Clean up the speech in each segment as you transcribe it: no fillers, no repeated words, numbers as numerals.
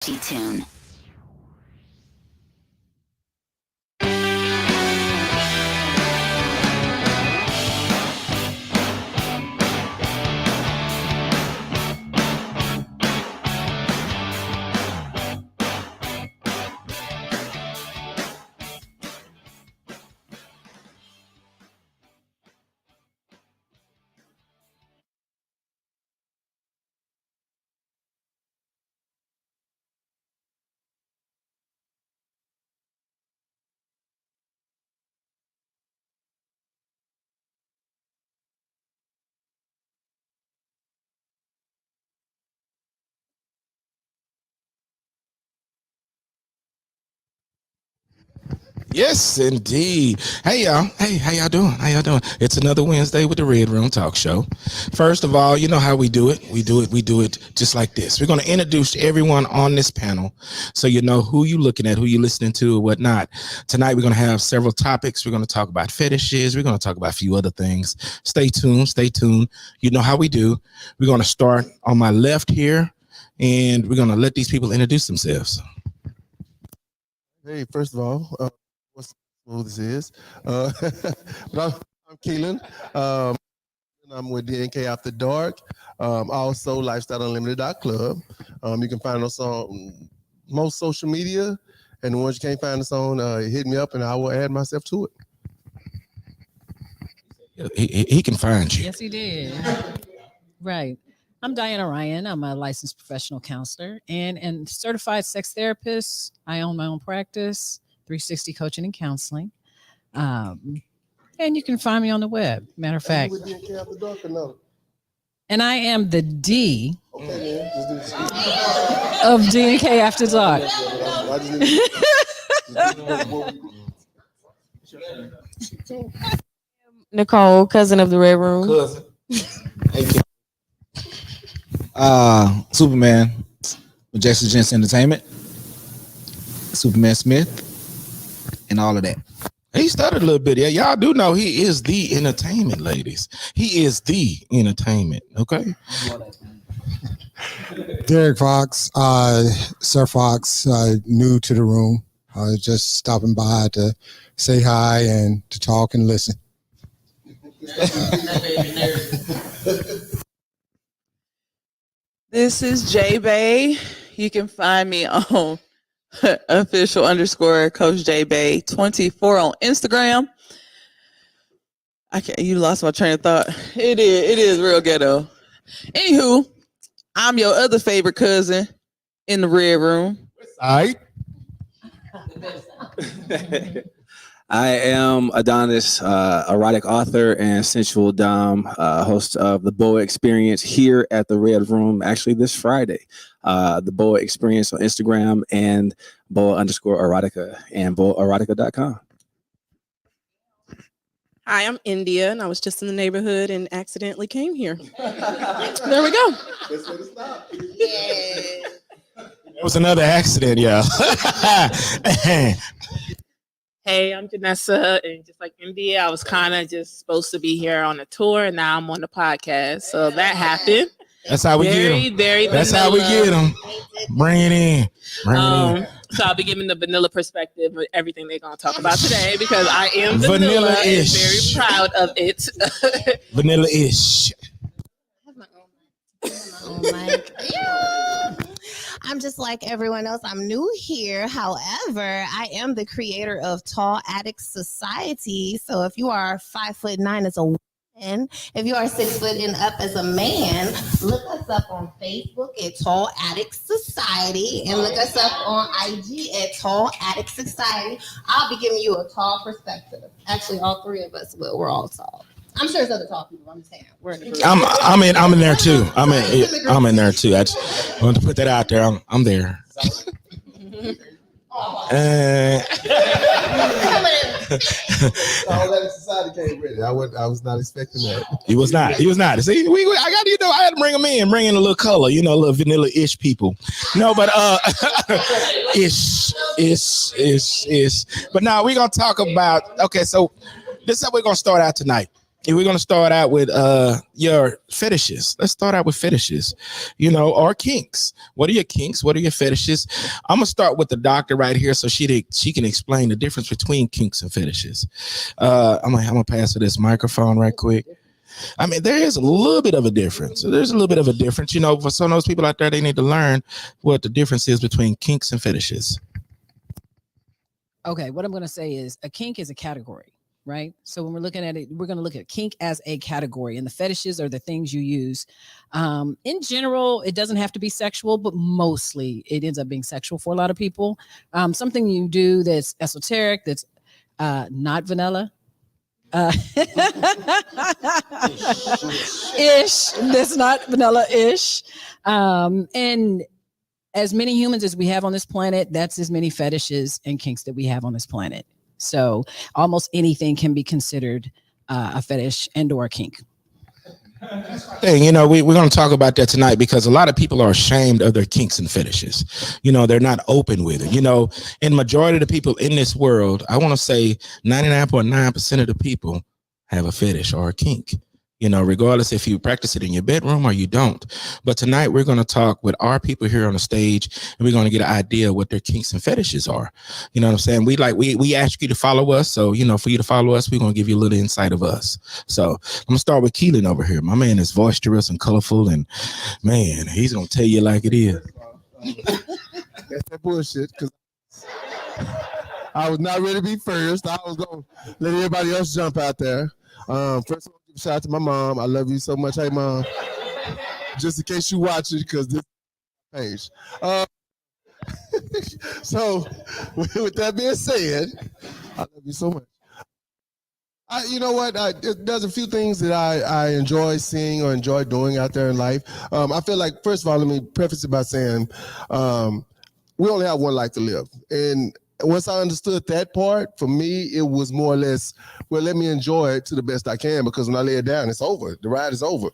Tune. Yes, indeed. Hey, y'all. Hey, how y'all doing? How y'all doing? It's another Wednesday with the Red Room Talk Show. First of all, you know how we do it. We do it just like this. We're going to introduce everyone on this panel so you know who you looking at, who you listening to, or whatnot. Tonight, we're going to have several topics. We're going to talk about fetishes. We're going to talk about a few other things. Stay tuned. Stay tuned. You know how we do. We're going to start on my left here, and we're going to let these people introduce themselves. Hey, first of all, what's smooth this is. But I'm Keelan. And I'm with DNK After Dark. Also, LifestyleUnlimited.club. You can find us on most social media. And the ones you can't find us on, hit me up and I will add myself to it. He can find you. Yes, he did. Right. I'm Diana Ryan. I'm a licensed professional counselor and certified sex therapist. I own my own practice, 360 Coaching and Counseling. And you can find me on the web. Matter of fact. With DNK After Dark or no? And I am the D Okay, of DNK After Dark. Nicole, cousin of the Red Room. Cousin. Superman, Jackson Gents Entertainment, Superman Smith, and all of that. He started a little bit. Yeah, y'all do know he is the entertainment, ladies. He is the entertainment. Okay. Derek Fox, Sir Fox, new to the room. Just stopping by to say hi and to talk and listen. This is J Bay. You can find me on official _ Coach J Bay 24 on Instagram. You lost my train of thought. It is real ghetto. Anywho, I'm your other favorite cousin in the Red Room. All right. I am Adonis, erotic author and sensual dom, host of the Boa Experience here at the Red Room, actually this Friday. The Boa Experience on Instagram and Boa _ erotica and boaerotica.com. Hi, I'm India, and I was just in the neighborhood and accidentally came here. There we go. That's where to stop. It was another accident, yeah. Hey, I'm Janessa, and just like India, I was kind of just supposed to be here on a tour, and now I'm on the podcast, so that happened. That's how we get them. That's how we get them. Bring it in. So I'll be giving the vanilla perspective of everything they're going to talk about today because I am vanilla and very proud of it. Vanilla-ish. I'm just like everyone else. I'm new here. However, I am the creator of Tall Addicts Society. So if you are 5'9" as a woman, if you are 6 foot and up as a man, look us up on Facebook at Tall Addicts Society and look us up on IG at Tall Addicts Society. I'll be giving you a tall perspective. Actually, all three of us will. We're all tall. I'm sure there's other tall people. I'm saying we're in the group. I'm in there too. I'm in there too. I just want to put that out there. I'm there. All that society came ready. I was not expecting that. He was not. See, I had to bring him in, bring in a little color, a little vanilla-ish people. No, but ish. But now we're gonna talk about. Okay, so this is how we're gonna start out tonight. we're going to start out with your fetishes. Let's start out with fetishes, or kinks. What are your kinks? What are your fetishes? I'm going to start with the doctor right here so she can explain the difference between kinks and fetishes. I'm going to pass her this microphone right quick. I mean, there is a little bit of a difference. There's a little bit of a difference. For some of those people out there, they need to learn what the difference is between kinks and fetishes. Okay, what I'm going to say is a kink is a category, right? So when we're looking at it, we're going to look at kink as a category, and the fetishes are the things you use. In general, it doesn't have to be sexual, but mostly it ends up being sexual for a lot of people. Something you do that's esoteric, that's not vanilla. Ish. That's not vanilla-ish. And as many humans as we have on this planet, that's as many fetishes and kinks that we have on this planet. So almost anything can be considered a fetish and or a kink. Hey, we're going to talk about that tonight because a lot of people are ashamed of their kinks and fetishes. They're not open with it. And majority of the people in this world, I want to say 99.9% of the people have a fetish or a kink. Regardless if you practice it in your bedroom or you don't. But tonight we're going to talk with our people here on the stage, and we're going to get an idea of what their kinks and fetishes are. You know what I'm saying? We ask you to follow us. So, for you to follow us, we're going to give you a little insight of us. So I'm going to start with Keelan over here. My man is boisterous and colorful, and man, he's going to tell you like it is. That's that bullshit, because I was not ready to be first. I was going to let everybody else jump out there. First of all, give a shout out to my mom. I love you so much. Hey, Mom. Just in case you watch it, because this page. So, with that being said, I love you so much. You know what? There's a few things that I enjoy seeing or enjoy doing out there in life. I feel like, first of all, let me preface it by saying we only have one life to live. And once I understood that part, for me, it was more or less, well, let me enjoy it to the best I can, because when I lay it down, it's over. The ride is over.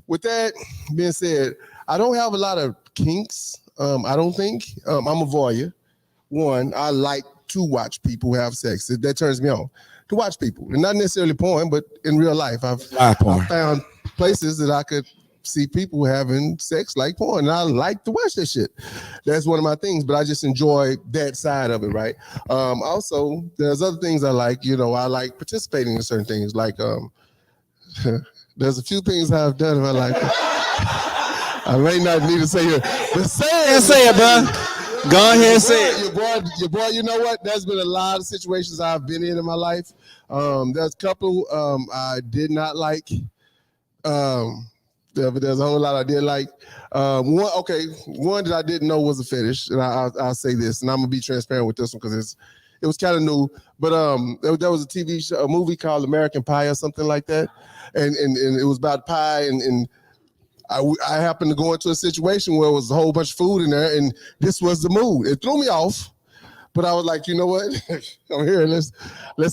With that being said, I don't have a lot of kinks, I don't think. I'm a voyeur. One, I like to watch people have sex. That turns me on. To watch people. And not necessarily porn, but in real life. I've found places that I could see people having sex like porn, and I like to watch that shit. That's one of my things, but I just enjoy that side of it, right? Also, there's other things I like. I like participating in certain things, like there's a few things I've done in my life. I may not need to say it, but say it, bro. Go ahead and say it. Your boy, you know what? There's been a lot of situations I've been in my life. There's a couple I did not like. But there's a whole lot I did like. One that I didn't know was a fetish, and I'll say this, and I'm gonna be transparent with this one because it was kind of new. But there was a TV show, a movie called American Pie or something like that, and it was about pie, and I happened to go into a situation where it was a whole bunch of food in there, and this was the mood. It threw me off. But I was like, you know what? I'm here. Let's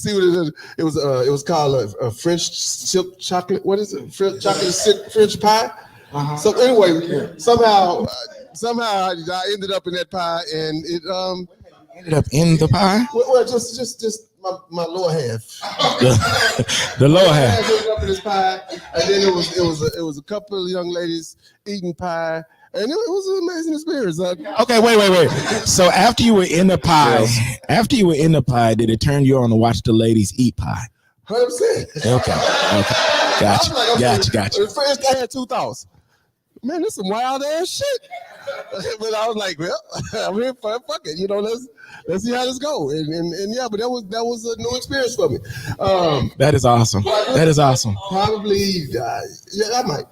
see what it is. It was called a French silk chocolate. What is it? French pie. Uh-huh. So anyway, somehow I ended up in that pie, and it ended up in the pie. Well, just my lower half. the lower half. Ended up in this pie, and then it was a couple of young ladies eating pie. And it was an amazing experience. Okay, wait. So after you were in the pie, did it turn you on to watch the ladies eat pie? 100%. Okay. Gotcha. First, I had two thoughts. Man, this is some wild ass shit. But I was like, well, I'm here for it. Fuck it. Let's see how this goes. And yeah, but that was a new experience for me. That is awesome. Probably, I might.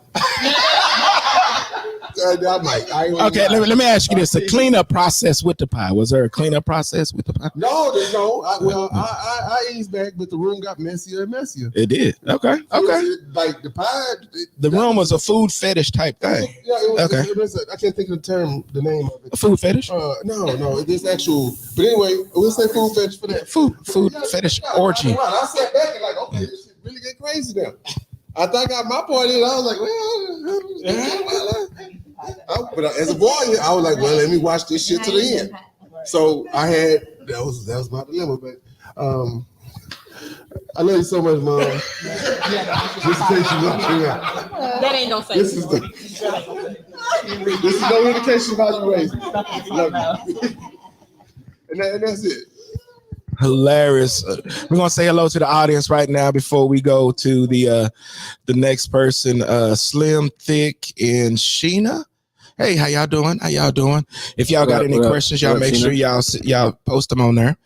I might. Okay, let me ask you this: a cleanup process with the pie? Was there a cleanup process with the pie? No. I eased back, but the room got messier and messier. It did. Okay. Like the pie. The room was a food fetish type thing. Yeah, it was. Okay. I can't think of the name of it. A food fetish? No. It's actual. But anyway, we'll say food fetish for that. Food fetish orgy. I sat back and like, okay, this shit really get crazy now. I thought I got my point in. I was like, but as a boy, I was like, well, let me watch this shit to the end. So I had that was my dilemma. But I love you so much, Mom. Just in case you watching out. That ain't no This is no indication of how you raised me. Love you. And that's it. Hilarious. We're gonna say hello to the audience right now before we go to the next person. Slim, Thick, and Sheena. Hey, how y'all doing? How y'all doing? If y'all got any questions, y'all make sure y'all post them on there.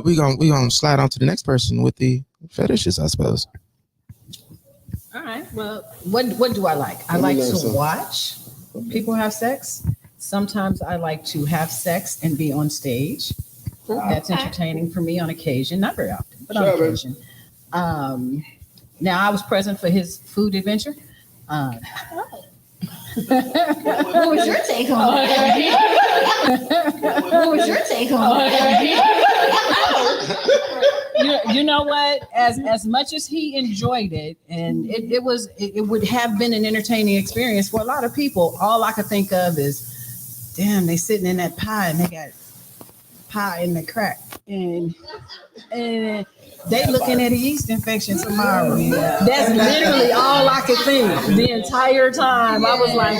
We gonna slide on to the next person with the fetishes, I suppose. All right. Well, what do I like? I like to watch people have sex. Sometimes I like to have sex and be on stage. That's entertaining for me on occasion, not very often, but on occasion. Now I was present for his food adventure. What was your take on that? What was your take on that? You know what? As much as he enjoyed it, and it would have been an entertaining experience for a lot of people. All I could think of is, damn, they sitting in that pie and they got pie in the crack, and they looking at a yeast infection tomorrow. That's literally all I could think the entire time. I was like,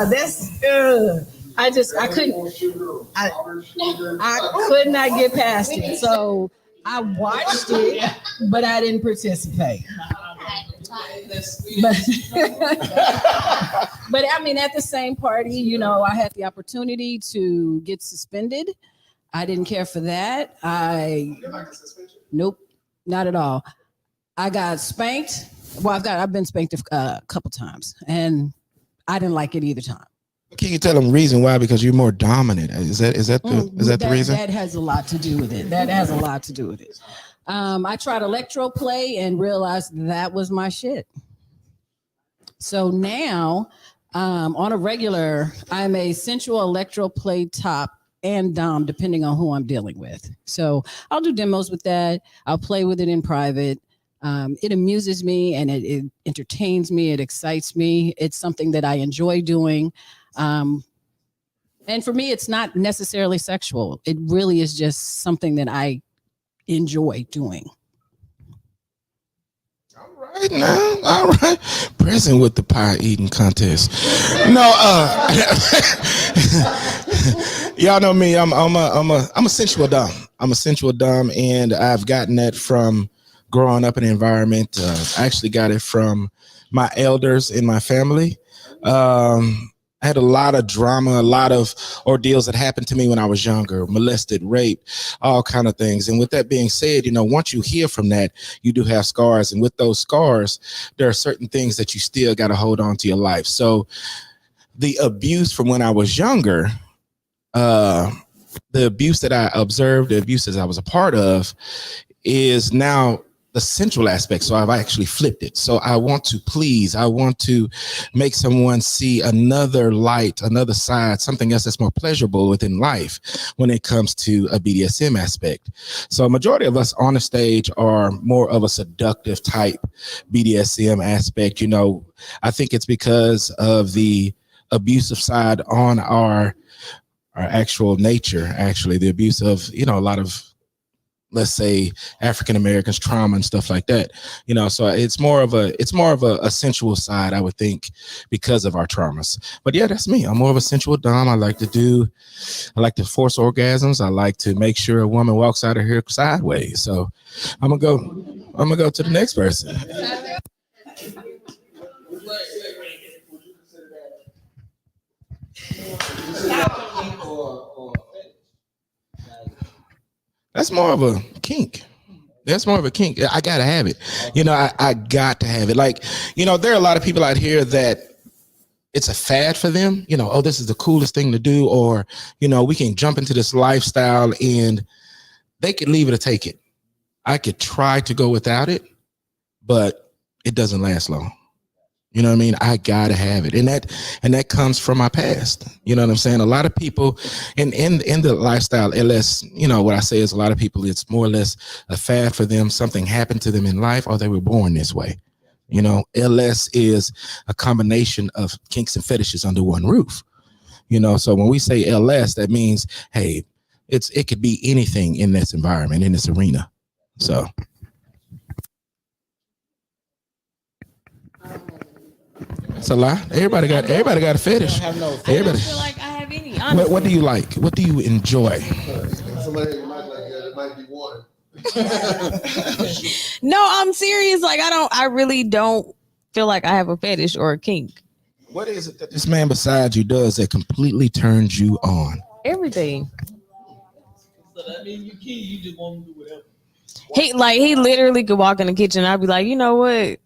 that's I could not get past it. So I watched it, but I didn't participate. But I mean, at the same party, I had the opportunity to get suspended. I didn't care for that. Nope, not at all. I got spanked. Well, I've been spanked a couple times, and I didn't like it either time. Can you tell them reason why? Because you're more dominant. Is that the reason? That has a lot to do with it. I tried electro play and realized that was my shit. So now, on a regular, I'm a sensual electro play top and dom, depending on who I'm dealing with. So I'll do demos with that. I'll play with it in private. It amuses me and it entertains me. It excites me. It's something that I enjoy doing. And for me, it's not necessarily sexual. It really is just something that I enjoy doing. Right now, all right. Present with the pie eating contest. No, y'all know me. I'm a sensual dom. I'm a sensual dom, and I've gotten that from growing up in an environment. I actually got it from my elders in my family. I had a lot of drama, a lot of ordeals that happened to me when I was younger, molested, raped, all kind of things. And with that being said, once you heal from that, you do have scars. And with those scars, there are certain things that you still got to hold on to your life. So the abuse from when I was younger, the abuse that I observed, the abuses I was a part of, is now the central aspect. So I've actually flipped it. So I want to please, I want to make someone see another light, another side, something else that's more pleasurable within life when it comes to a BDSM aspect. So a majority of us on the stage are more of a seductive type BDSM aspect. I think it's because of the abusive side on our actual nature, actually, the abuse of, a lot of, let's say, African Americans, trauma and stuff like that, so it's more of a sensual side, I would think, because of our traumas. But yeah, that's me. I'm more of a sensual dom. I like to force orgasms. I like to make sure a woman walks out of here sideways. So I'm gonna go to the next person. That's more of a kink. I gotta have it. I got to have it. Like, there are a lot of people out here that it's a fad for them. This is the coolest thing to do, or, we can jump into this lifestyle and they could leave it or take it. I could try to go without it, but it doesn't last long. You know what I mean? I gotta have it. And that comes from my past. You know what I'm saying? A lot of people in the lifestyle LS, what I say is a lot of people, it's more or less a fad for them. Something happened to them in life, or they were born this way. LS is a combination of kinks and fetishes under one roof. So when we say LS, that means, hey, it could be anything in this environment, in this arena. So That's a lie. Everybody got a fetish. I have no I Everybody. don't feel like I have any. Honestly. What do you like? What do you enjoy? Somebody might like that. It might be one. No, I'm serious. Like I really don't feel like I have a fetish or a kink. What is it that this man beside you does that completely turns you on? Everything. So that means you just want to do whatever. He literally could walk in the kitchen and I'd be like, you know what?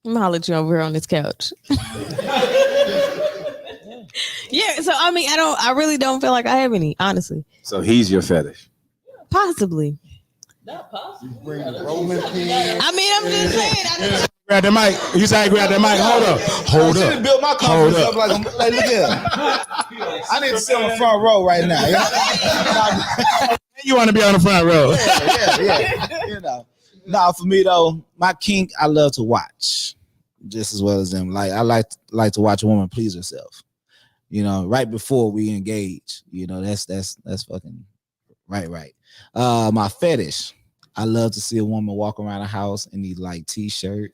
I'm gonna holler at you over here on this couch. Yeah, so I mean, I really don't feel like I have any, honestly. So he's your fetish. Possibly. Not possible. Bring the Roman pin. I mean, I'm just saying. Grab the mic. You say grab the mic. Hold up. Hold I up. built my Hold confidence up. up like look here. I need to sit on the front row right now. You want to be on the front row. Yeah. You know. No, for me though, my kink, I love to watch just as well as them. Like I like to watch a woman please herself. You know, right before we engage. You know, that's fucking right. My fetish, I love to see a woman walk around the house in these like t-shirt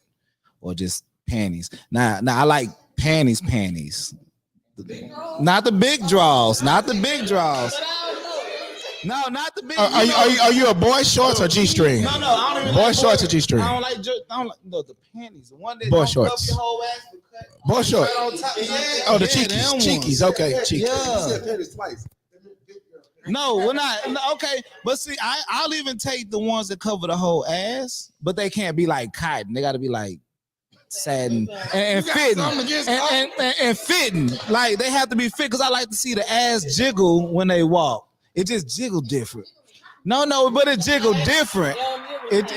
or just panties. Now I like panties. Not the big draws. No, not the big. Are you a boy shorts or G-string? No, I don't even Boy like shorts or G-string? I don't like the panties. The one that Boy don't shorts. cover your whole ass. Boy shorts. Yeah, Oh, the yeah, cheekies. them Cheekies. ones. Okay, cheekies. Yeah. No, we're not. Okay, but see, I'll even take the ones that cover the whole ass, but they can't be like cotton. They got to be like satin and fitting and fitting. Like they have to be fit because I like to see the ass jiggle when they walk. It just jiggle different. No, but it jiggle different. It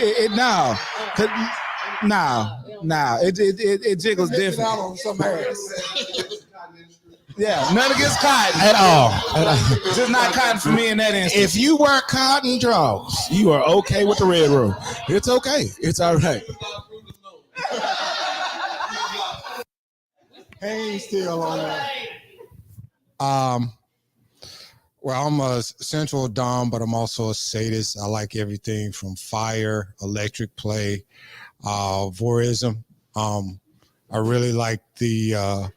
jiggles different. Yeah, none against cotton At all. Just not cotton for me in that instance. If you wear cotton draws, you are okay with the Red Room. It's okay. It's all right. Hey, still on that. Well, I'm a central dom, but I'm also a sadist. I like everything from fire, electric play, voyeurism. I really like the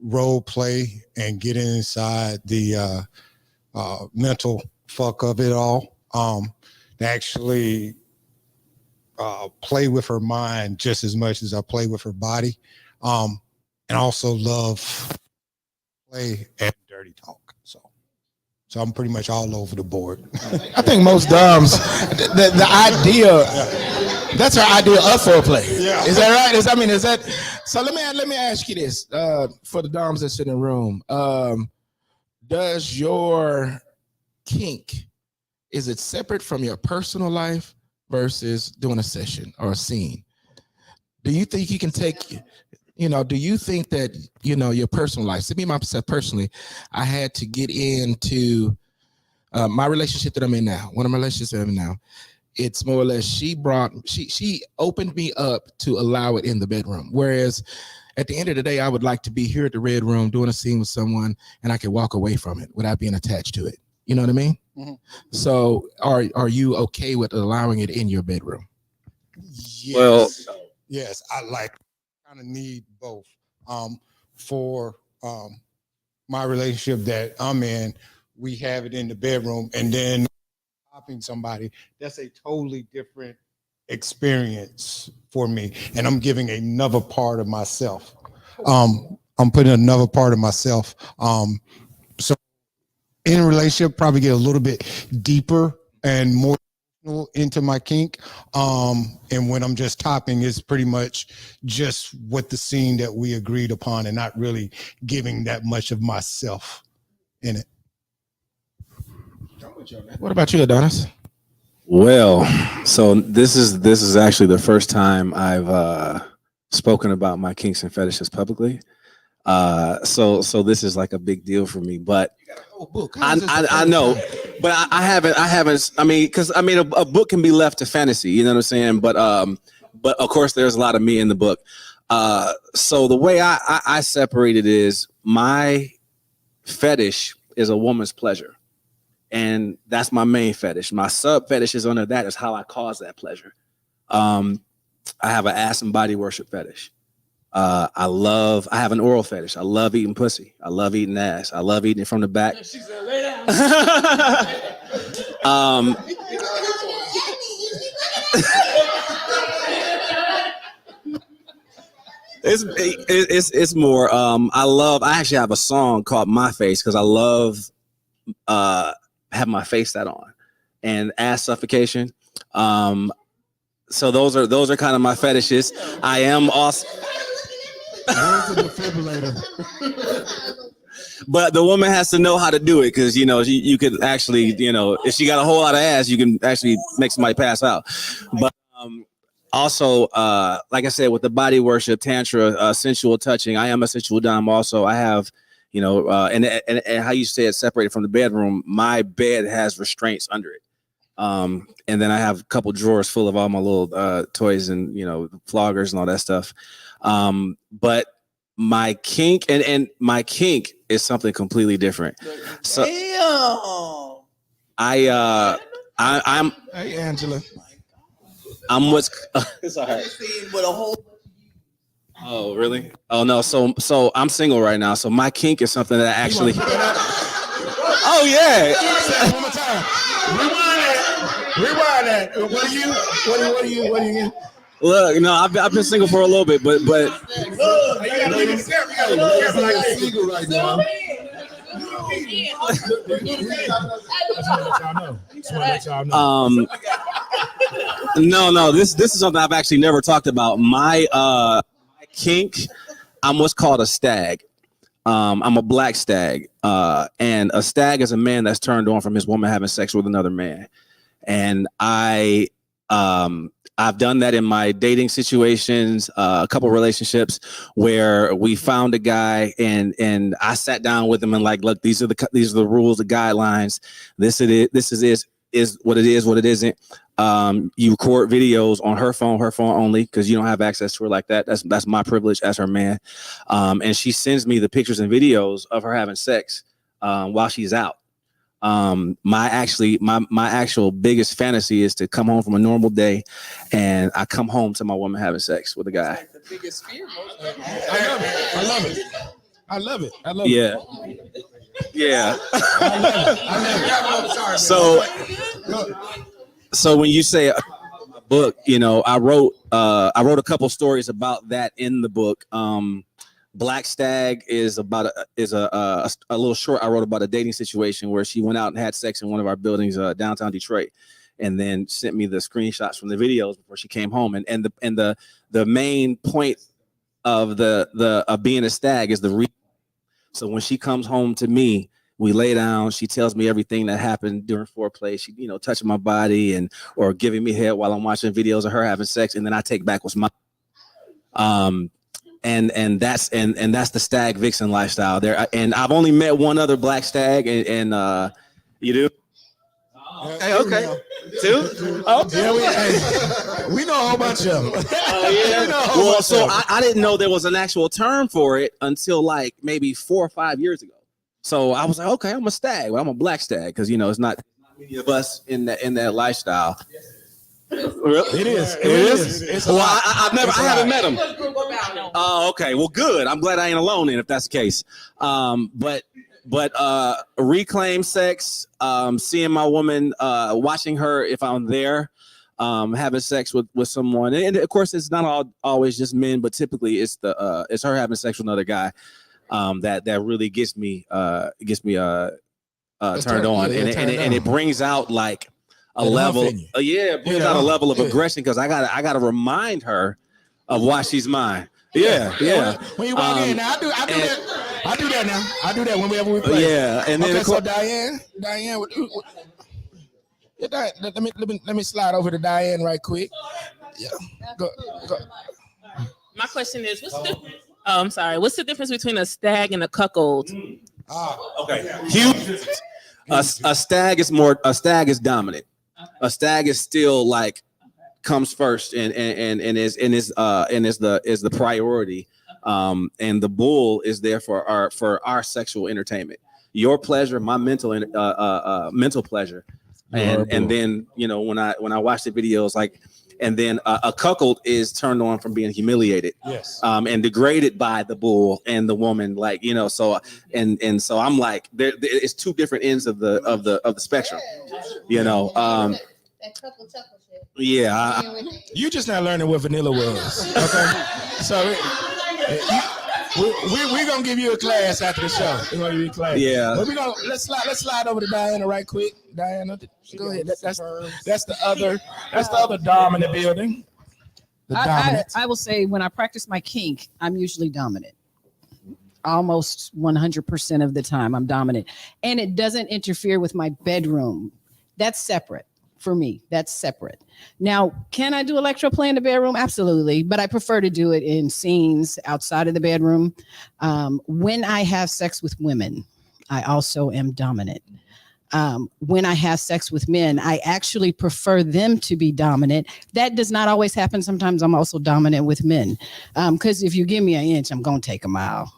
role play and getting inside the mental fuck of it all. To actually play with her mind just as much as I play with her body. And also love play and dirty talk. So I'm pretty much all over the board. I think most doms, the idea, that's our idea of foreplay. Yeah. Is that right? Is that? So let me ask you this for the doms that sit in the room. Does your kink, is it separate from your personal life versus doing a session or a scene? Do you think you can take, do you think that, your personal life, to me, myself personally, I had to get into my relationship that I'm in now, one of my relationships that I'm in now, it's more or less, she opened me up to allow it in the bedroom. Whereas at the end of the day, I would like to be here at the Red Room doing a scene with someone and I can walk away from it without being attached to it. You know what I mean? Mm-hmm. So are you okay with allowing it in your bedroom? Yes. Well, yes, I kind of need both. For my relationship that I'm in, we have it in the bedroom, and then popping somebody, that's a totally different experience for me. And I'm giving another part of myself. I'm putting another part of myself. So in a relationship, probably get a little bit deeper and more into my kink. And when I'm just topping, it's pretty much just what the scene that we agreed upon and not really giving that much of myself in it. What about you, Adonis? Well, so this is actually the first time I've spoken about my kinks and fetishes publicly. So this is like a big deal for me, but I know, but I haven't. I mean, because a book can be left to fantasy, you know what I'm saying? But of course, there's a lot of me in the book. So the way I separate it is my fetish is a woman's pleasure, and that's my main fetish. My sub fetish is under that is how I cause that pleasure. I have an ass and body worship fetish. I have an oral fetish. I love eating pussy. I love eating ass. I love eating it from the back. She said, lay down. It's more. I actually have a song called My Face because I love have my face that on, and ass suffocation. So those are kind of my fetishes. I am also. Where's the defibrillator? But the woman has to know how to do it because you could actually if she got a whole lot of ass, you can actually make somebody pass out. But also, like I said, with the body worship, tantra, sensual touching, I am a sensual dom. Also, I have and how you say it separated from the bedroom. My bed has restraints under it. And then I have a couple drawers full of all my little toys and floggers and all that stuff. But my kink and my kink is something completely different. So I'm Hey, Angela. I'm what's it's all right. Oh, really? Oh no. So I'm single right now. So my kink is something that actually. Oh yeah. Say it one more time. Rewind that. What are you? Look, no, I've been single for a little bit, but You gotta leave it single right now. No, this is something I've actually never talked about. My kink, I'm what's called a stag. I'm a black stag, and a stag is a man that's turned on from his woman having sex with another man, and I've done that in my dating situations, a couple relationships where we found a guy and I sat down with him and like, look, these are the rules, the guidelines. This is what it is, what it isn't. You record videos on her phone only, because you don't have access to her like that. That's my privilege as her man. And she sends me the pictures and videos of her having sex while she's out. My actual biggest fantasy is to come home from a normal day and I come home to my woman having sex with a guy. The biggest fear. I love it. Yeah. Yeah. I love it. So when you say a book, I wrote a couple stories about that in the book. Black Stag is about a little short I wrote about a dating situation where she went out and had sex in one of our buildings, downtown Detroit, and then sent me the screenshots from the videos before she came home. And the main point of of being a stag is so when she comes home to me, we lay down. She tells me everything that happened during foreplay. She, touching my body or giving me head while I'm watching videos of her having sex, and then I take back what's mine. And that's the stag vixen lifestyle there. And I've only met one other black stag, and you do. Hey, okay, two. Okay, Yeah, we know a whole bunch of them. Yeah. Well, so I didn't know there was an actual term for it until like maybe 4 or 5 years ago. So I was like, okay, I'm a stag. Well, I'm a black stag because it's not many of us in that lifestyle. It is. Well, I haven't met him. Oh, okay. Well, good. I'm glad I ain't alone then if that's the case. But reclaim sex, seeing my woman, watching her if I'm there, having sex with someone, and of course it's not always just men, but typically it's her having sex with another guy, that really gets me turned on, and it brings out like a level, it brings out a level of aggression because I gotta remind her of why she's mine. Yeah. When you walk in, now I do that. I do that now. I do that whenever we play. Yeah, and then so Diane, let me slide over to Diane right quick. Yeah, go. My question is, what's the difference? Oh, I'm sorry. What's the difference between a stag and a cuckold? Okay. Huge. A stag is dominant. A stag is still like comes first and is the priority. And the bull is there for our sexual entertainment. Your pleasure, my mental pleasure. And then when I watch the videos, like And then a cuckold is turned on from being humiliated, Yes. and degraded by the bull and the woman. Like, you know, so and so I'm like, it's two different ends of the spectrum, you know. That couple chuckle shit. Yeah, You just not learning what vanilla was. Okay, so we're gonna give you a class after the show. We're gonna give you a class. Yeah. But let's slide over to Diana right quick. Diana, go ahead. That's the other dom in the building. The dominant. I will say when I practice my kink, I'm usually dominant. Almost 100% of the time, I'm dominant, and it doesn't interfere with my bedroom. That's separate. For me, that's separate. Now, can I do electroplay in the bedroom? Absolutely, but I prefer to do it in scenes outside of the bedroom. When I have sex with women, I also am dominant. When I have sex with men, I actually prefer them to be dominant. That does not always happen. Sometimes I'm also dominant with men, because if you give me an inch, I'm going to take a mile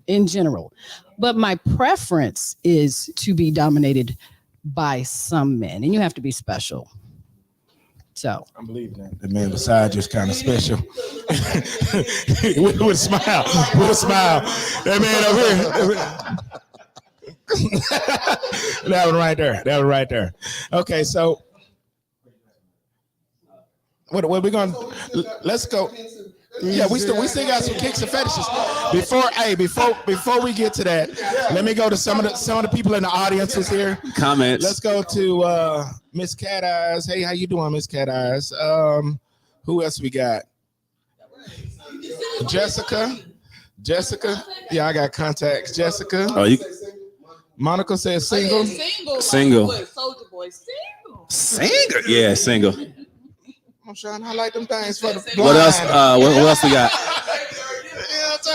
in general. But my preference is to be dominated by some men, and you have to be special. So I'm believing that the man beside you is kind of special. with a smile, That man over here. That one right there. Okay, so what we gonna? Let's go. Yeah, we still got some Kinks and Fetishes. Before we get to that, let me go to some of the people in the audience who's here. Comments. Let's go to Miss Cat Eyes. Hey, how you doing, Miss Cat Eyes? Who else we got? Jessica. Yeah, I got contacts. Jessica. Oh, you Monica says single. Single. Soldier Boy, single. Single. Yeah, single. I'm trying to highlight them things for the blind. What else? What else we got? You know what I'm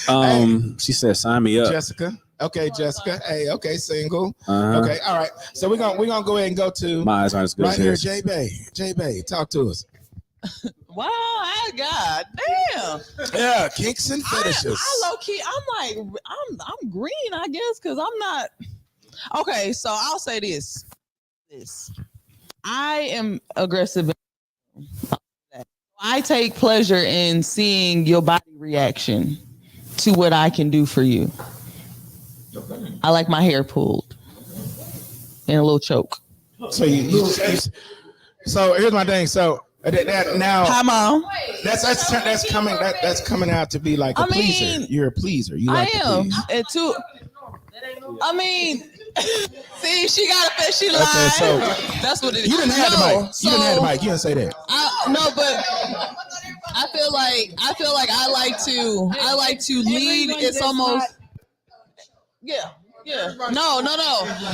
talking about? She said, "Sign me up." Jessica. Okay, Jessica. Hey, okay, single. Uh-huh. Okay, all right. So we're gonna go ahead and go to My eyes aren't as good right as here, his. J Bay. Talk to us. Wow, God damn. Yeah, Kinks and Fetishes. I low key, I'm like, I'm green, I guess, because I'm not. Okay, so I'll say this. I am aggressive. I take pleasure in seeing your body reaction to what I can do for you. I like my hair pulled and a little choke. So so here's my thing. So that now, Hi, Mom. That's coming out to be like a pleaser. You're a pleaser. You like I to am. please. And too. I mean, see, she got a fish. She lied. Okay, so that's what it is. you didn't have the mic. So, You didn't have the mic. You didn't say that. No, but I feel like I like to lead. It's almost yeah. No.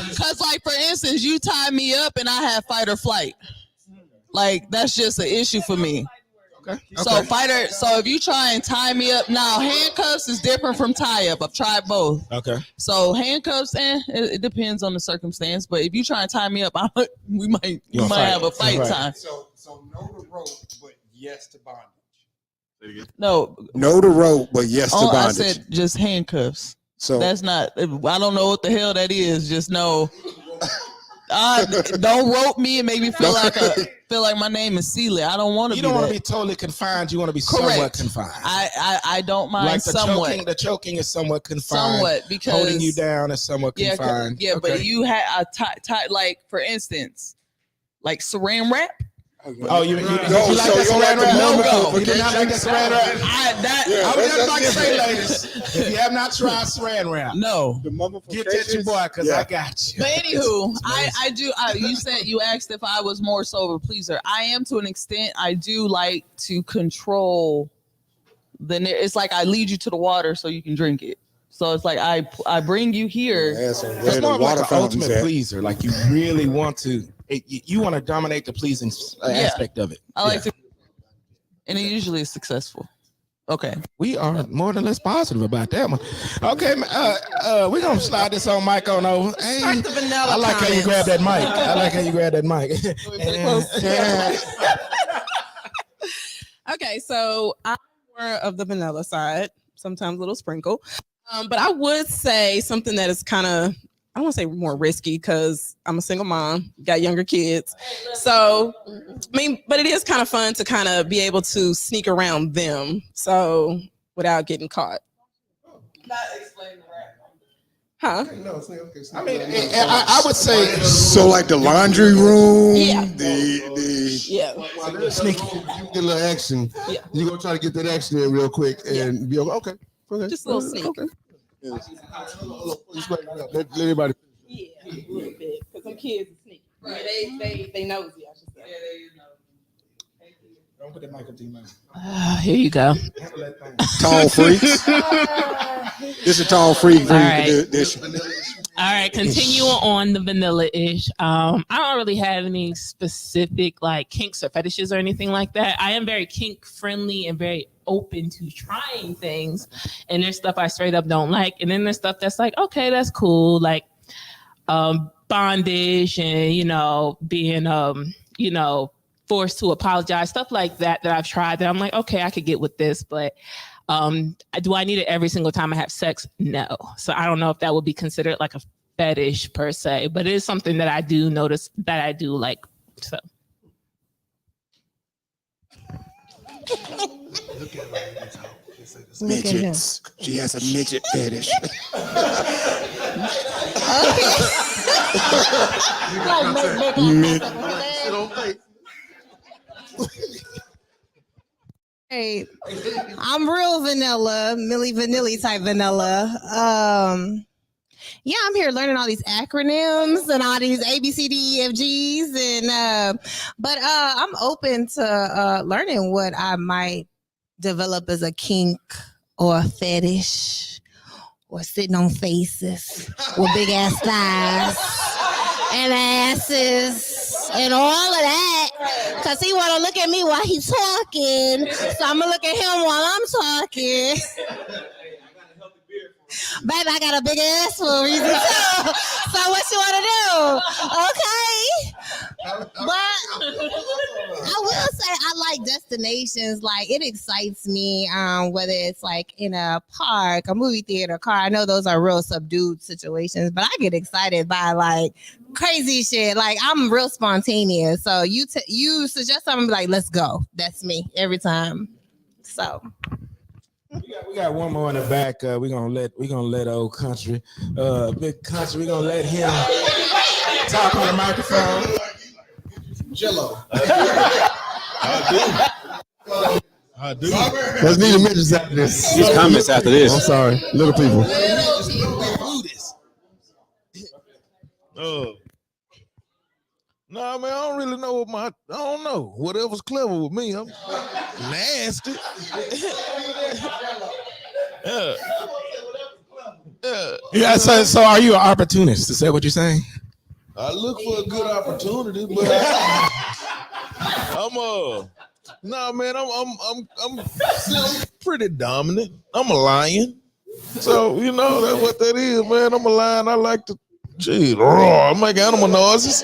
Because like for instance, you tie me up and I have fight or flight. Like that's just an issue for me. Okay. So if you try and tie me up now, handcuffs is different from tie up. I've tried both. Okay. So handcuffs, it depends on the circumstance. But if you try and tie me up, we might have a fight time. So no to rope, but yes to bondage. No to rope, but yes to bondage. I said just handcuffs. So that's not. I don't know what the hell that is. Just know. Don't rope me and make me feel like my name is Celia. I don't want to. You don't want to be totally confined. You want to be somewhat confined. I don't mind like somewhat. The choking is somewhat confined. Somewhat because holding you down is somewhat confined. Yeah, okay. But you had a like for instance, like saran wrap. Oh, you like that saran wrap? No, you do not like that saran wrap? I was just about to say, ladies, if you have not tried saran wrap, no, get that your boy, because I got you. But anywho, I do. You asked if I was more so of a pleaser. I am to an extent. I do like to control. It's like I lead you to the water so you can drink it. So it's like I bring you here. It's more like an ultimate pleaser. Like you really want to. You want to dominate the pleasing aspect of it. I like to, and it usually is successful. Okay, we are more than less positive about that one. Okay, we're gonna slide this on mic on over. Hey, I like how you grab that mic. Okay, so I'm more of the vanilla side. Sometimes a little sprinkle, but I would say something that is kind of I want to say more risky because I'm a single mom, got younger kids. So, I mean, but it is kind of fun to kind of be able to sneak around them. So, without getting caught. Not explain the rap. Huh? I mean, I would say So like the laundry room, Yeah. the Yeah. Sneaky. You get a little action. Yeah. You gonna try to get that action in real quick and be okay. Okay. Just a little sneak. Okay. Let everybody. Yeah, a little bit. Because some kids are sneaky. Right. They nosy, I should say. Yeah, they know. don't put that mic up to your mouth. Here you go. tall freaks. This is a tall freak. All right. This. All right, continue on the vanilla-ish. I don't really have any specific like kinks or fetishes or anything like that. I am very kink friendly and very open to trying things. And there's stuff I straight up don't like. And then there's stuff that's like, okay, that's cool. Like bondage and, being, forced to apologize, stuff like that I've tried that I'm like, okay, I could get with this, but do I need it every single time I have sex? No. So I don't know if that would be considered like a fetish per se, but it is something that I do notice that I do like. So. Midgets. She has a midget fetish. Hey, I'm real vanilla, Milli Vanilli type vanilla. Yeah, I'm here learning all these acronyms and all these A, B, C, D, E, F, G's, and but I'm open to learning what I might develop as a kink or a fetish, or sitting on faces with big ass thighs and asses and all of that. Cause he wanna look at me while he's talking. So I'm gonna look at him while I'm talking. Baby, I got a big ass for a reason too. So what you wanna do? Okay. But I will say I like destinations. Like it excites me, whether it's like in a park, a movie theater, car. I know those are real subdued situations, but I get excited by like crazy shit. Like I'm real spontaneous. So you suggest something, like let's go. That's me every time. So We got one more in the back. We're gonna let old country, big country. We're gonna let him talk on the microphone. Jello. I do. Let's need the midgets after this. These comments after this. I'm sorry, little people. No, man, I don't really know I don't know. Whatever's clever with me, I'm nasty. Yeah. So are you an opportunist? Is that what you're saying? I look for a good opportunity, but I'm pretty dominant. I'm a lion. So that's what that is, man. I'm a lion. I like to roar. I make animal noises.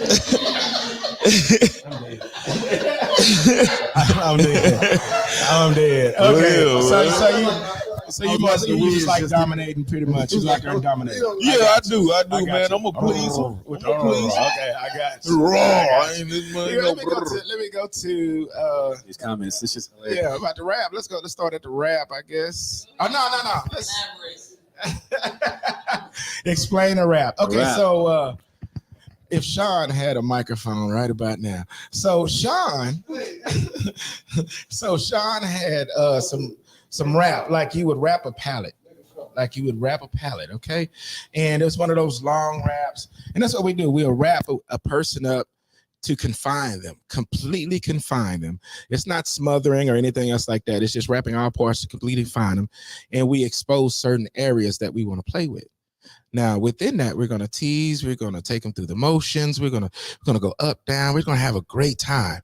I'm dead. Okay. So you must you just like dominating pretty much. You like her dominating. Yeah, I do, man. I'm a pleaser. Okay, I got you. Raw. Let me go to these comments. It's just hilarious. Yeah, about the rap. Let's start at the rap, I guess. Oh no. Let's explain the rap. Okay, so if Sean had a microphone right about now. So Sean had some rap, like you would rap a palette. Okay? And it was one of those long raps. And that's what we do. We'll wrap a person up to completely confine them. It's not smothering or anything else like that. It's just wrapping our parts to completely confine them. And we expose certain areas that we want to play with. Now, within that, we're going to tease. We're going to take them through the motions. We're going to go up, down. We're going to have a great time.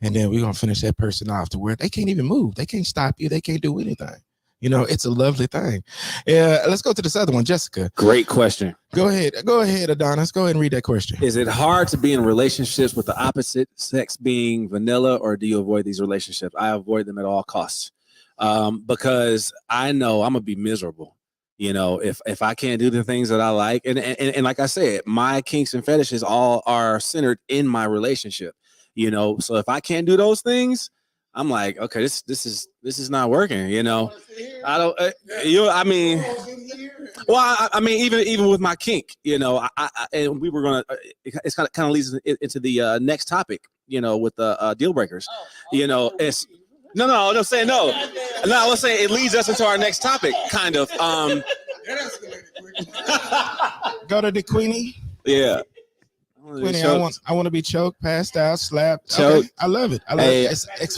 And then we're going to finish that person off to where they can't even move. They can't stop you. They can't do anything. It's a lovely thing. Let's go to this other one, Jessica. Great question. Go ahead, Adonis. Go ahead and read that question. Is it hard to be in relationships with the opposite sex being vanilla, or do you avoid these relationships? I avoid them at all costs because I know I'm going to be miserable. You know, if I can't do the things that I like, and like I said, my kinks and fetishes all are centered in my relationship. You know, so if I can't do those things, I'm like, okay, this is not working. You know, I don't. I mean, well, I mean, even with my kink, you know, and we were gonna. It's kind of leads into the next topic. You know, with the deal breakers. You know, it's. No, I'm saying no. I was saying it leads us into our next topic, kind of. Go to the Queenie. Yeah. Queenie, I want to be choked, passed out, slapped. Choked. Okay, I love it. Hey,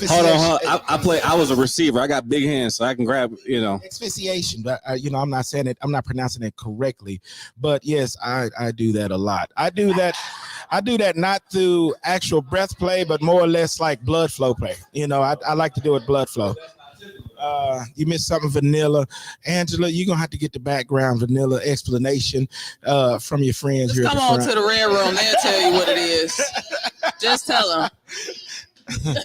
hold on. I was a receiver. I got big hands, so I can grab. You know, asphyxiation. But you know, I'm not saying it. I'm not pronouncing it correctly. But yes, I do that a lot. I do that not through actual breath play, but more or less like blood flow play. You know, I like to do it blood flow. You missed something vanilla. Angela, you're going to have to get the background vanilla explanation from your friends. Just here come at the on front. to the Red Room. They'll tell you what it is. Just tell them.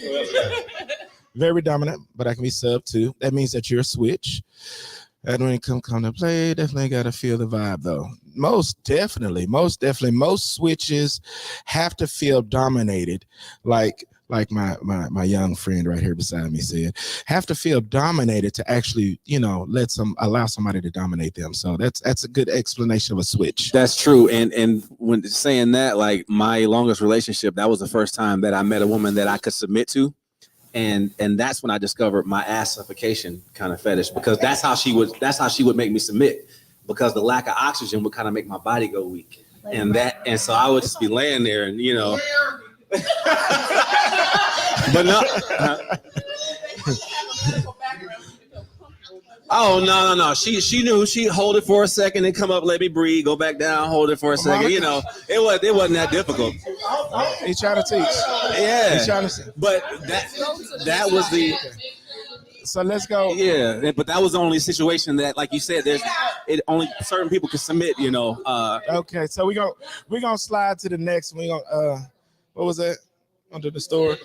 Very dominant, but I can be sub too. That means that you're a switch. And when it come to play, definitely got to feel the vibe though. Most definitely, most switches have to feel dominated, like my young friend right here beside me said, have to feel dominated to actually, you know, allow somebody to dominate them. So that's a good explanation of a switch. That's true. And when saying that, like my longest relationship, that was the first time that I met a woman that I could submit to. And that's when I discovered my ass suffocation kind of fetish, because that's how she would make me submit, because the lack of oxygen would kind of make my body go weak. And so I would just be laying there and, you know, but no. Oh no. She knew. She'd hold it for a second and come up, let me breathe, go back down, hold it for a second. You know, it wasn't that difficult. He's trying to teach. Yeah. He's trying to. But that was the. So let's go. Yeah, but that was the only situation that, like you said, only certain people can submit. You know. Okay, so we're gonna slide to the next. We gonna what was that? Under the store.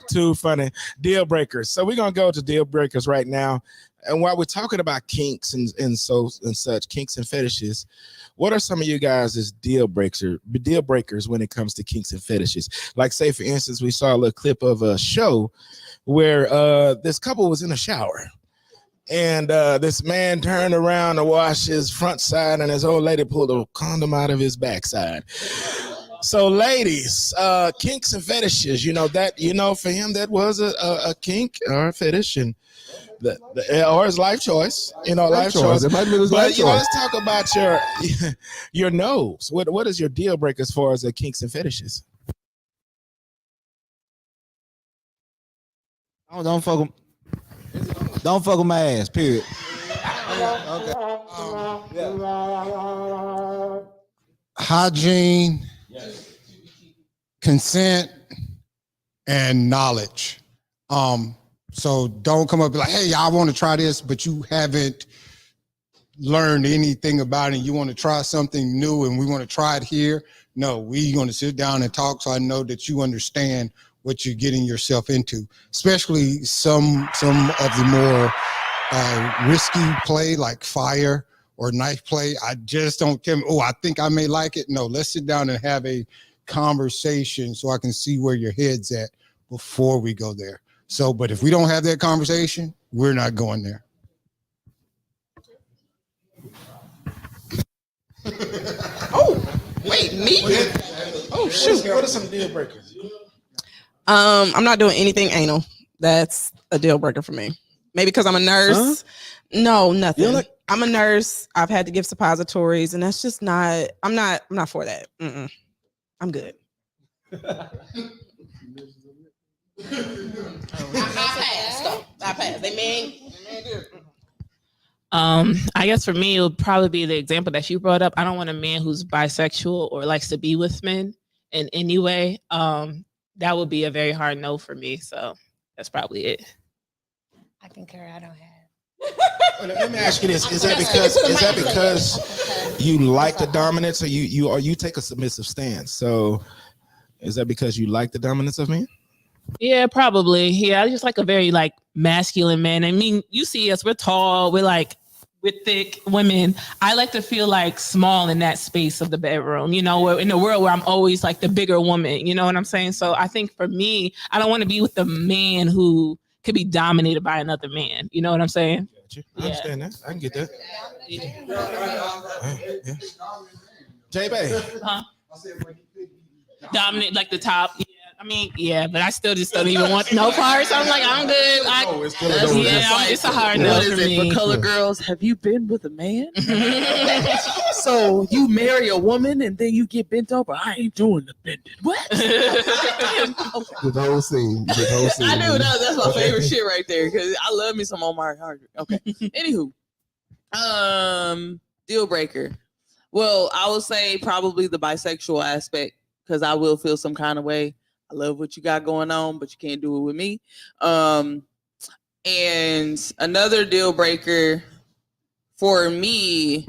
Too funny. Deal breakers. So we're gonna go to deal breakers right now. And while we're talking about kinks and such, kinks and fetishes, what are some of you guys' deal breakers when it comes to kinks and fetishes? Like, say for instance, we saw a little clip of a show where this couple was in a shower. And this man turned around to wash his front side, and his old lady pulled a condom out of his backside. So, ladies, kinks and fetishes, for him that was a kink or a fetish, and or his life choice, life choice. It might be his life choice. Let's talk about your nose. What is your deal breaker as far as kinks and fetishes? Don't fuck with my ass. Period. Okay. Hygiene, consent, and knowledge. So don't come up and be like, hey, I want to try this, but you haven't learned anything about it. You want to try something new and we want to try it here. No, we're going to sit down and talk so I know that you understand what you're getting yourself into, especially some of the more risky play like fire or knife play. I just don't care. Oh, I think I may like it. No, let's sit down and have a conversation so I can see where your head's at before we go there. So, but if we don't have that conversation, we're not going there. Oh, wait, me? Oh, shoot. What are some deal breakers? I'm not doing anything anal. That's a deal breaker for me. Maybe because I'm a nurse. Huh? No, nothing. I'm a nurse. I've had to give suppositories, and that's just not. I'm not for that. I'm good. I passed. They mean. I guess for me, it would probably be the example that you brought up. I don't want a man who's bisexual or likes to be with men in any way. That would be a very hard no for me. So that's probably it. I concur. I don't have. Well, let me ask you this: Is that because you like the dominance, or you take a submissive stance? So, is that because you like the dominance of men? Yeah, probably. Yeah, I just like a very masculine man. I mean, you see us, we're tall, we're with thick women, I like to feel like small in that space of the bedroom, you know, in a world where I'm always like the bigger woman, you know what I'm saying? So I think for me, I don't want to be with a man who could be dominated by another man. You know what I'm saying? I understand that. I can get that. Yeah. J-Bay. Huh? Dominate like the top. Yeah. I mean, yeah, but I still just don't even want no parts. I'm like, I'm good. It's a hard no for me. For color girls, have you been with a man? So you marry a woman and then you get bent over? I ain't doing the bending. What? The whole scene. I knew that's my favorite shit right there because I love me some Omar Harger. Okay. Anywho, deal breaker. Well, I would say probably the bisexual aspect because I will feel some kind of way. I love what you got going on, but you can't do it with me. And another deal breaker for me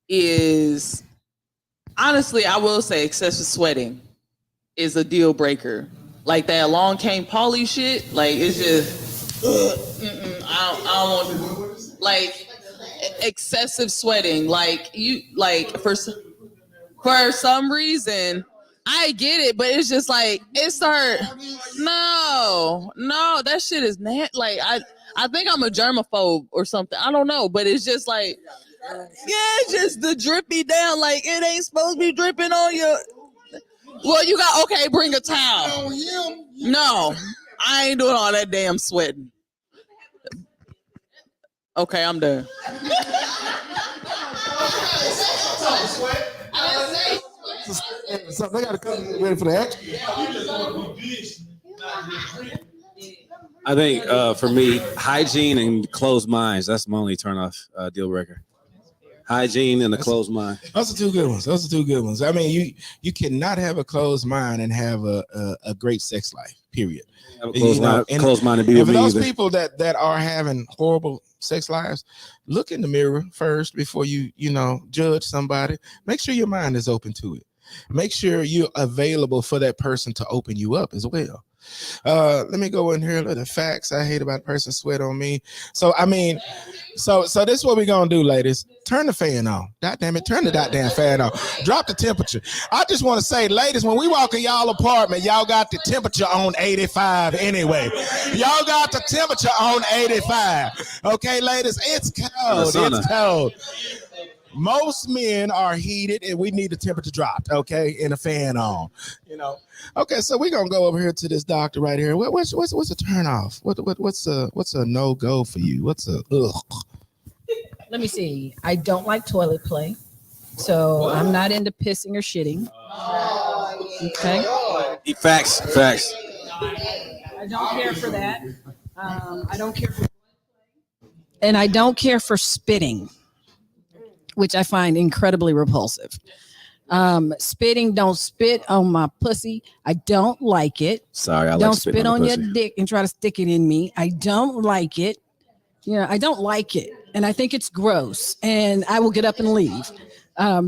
is, honestly, I will say excessive sweating is a deal breaker. Like that Along Came Polly shit, like it's just, I don't want to, like excessive sweating. Like you, like for some reason, I get it, but it's just like it start. No, that shit is not like I think I'm a germaphobe or something. I don't know, but it's just like, yeah, just the drippy down. Like it ain't supposed to be dripping on you. Well, you got okay. Bring a towel. No, I ain't doing all that damn sweating. Okay, I'm done. So they got to come ready for the action. I think for me, hygiene and closed minds. That's my only turn off deal breaker. Hygiene and a closed mind. Those are two good ones. I mean, you cannot have a closed mind and have a great sex life. Period. Closed mind to be with for me those either. people that are having horrible sex lives, look in the mirror first before you judge somebody. Make sure your mind is open to it. Make sure you're available for that person to open you up as well. Let me go in here. Look at the facts. I hate about a person sweat on me. So I mean, so this is what we're gonna do, ladies. Turn the fan on. God damn it, turn the goddamn fan on. Drop the temperature. I just want to say, ladies, when we walk in y'all apartment, y'all got the temperature on 85 anyway. Y'all got the temperature on 85. Okay, ladies, it's cold. It's cold. Most men are heated and we need the temperature dropped, okay, and a fan on, Okay, so we're gonna go over here to this doctor right here. What's a turn off? What's a no go for you? What's a ugh? Let me see. I don't like toilet play, so I'm not into pissing or shitting. Okay. Facts. I don't care for that. I don't care for, and I don't care for spitting, which I find incredibly repulsive. Spitting, don't spit on my pussy. I don't like it. Sorry, I don't like spit on your dick and try to stick it in me. I don't like it. I don't like it. And I think it's gross. And I will get up and leave.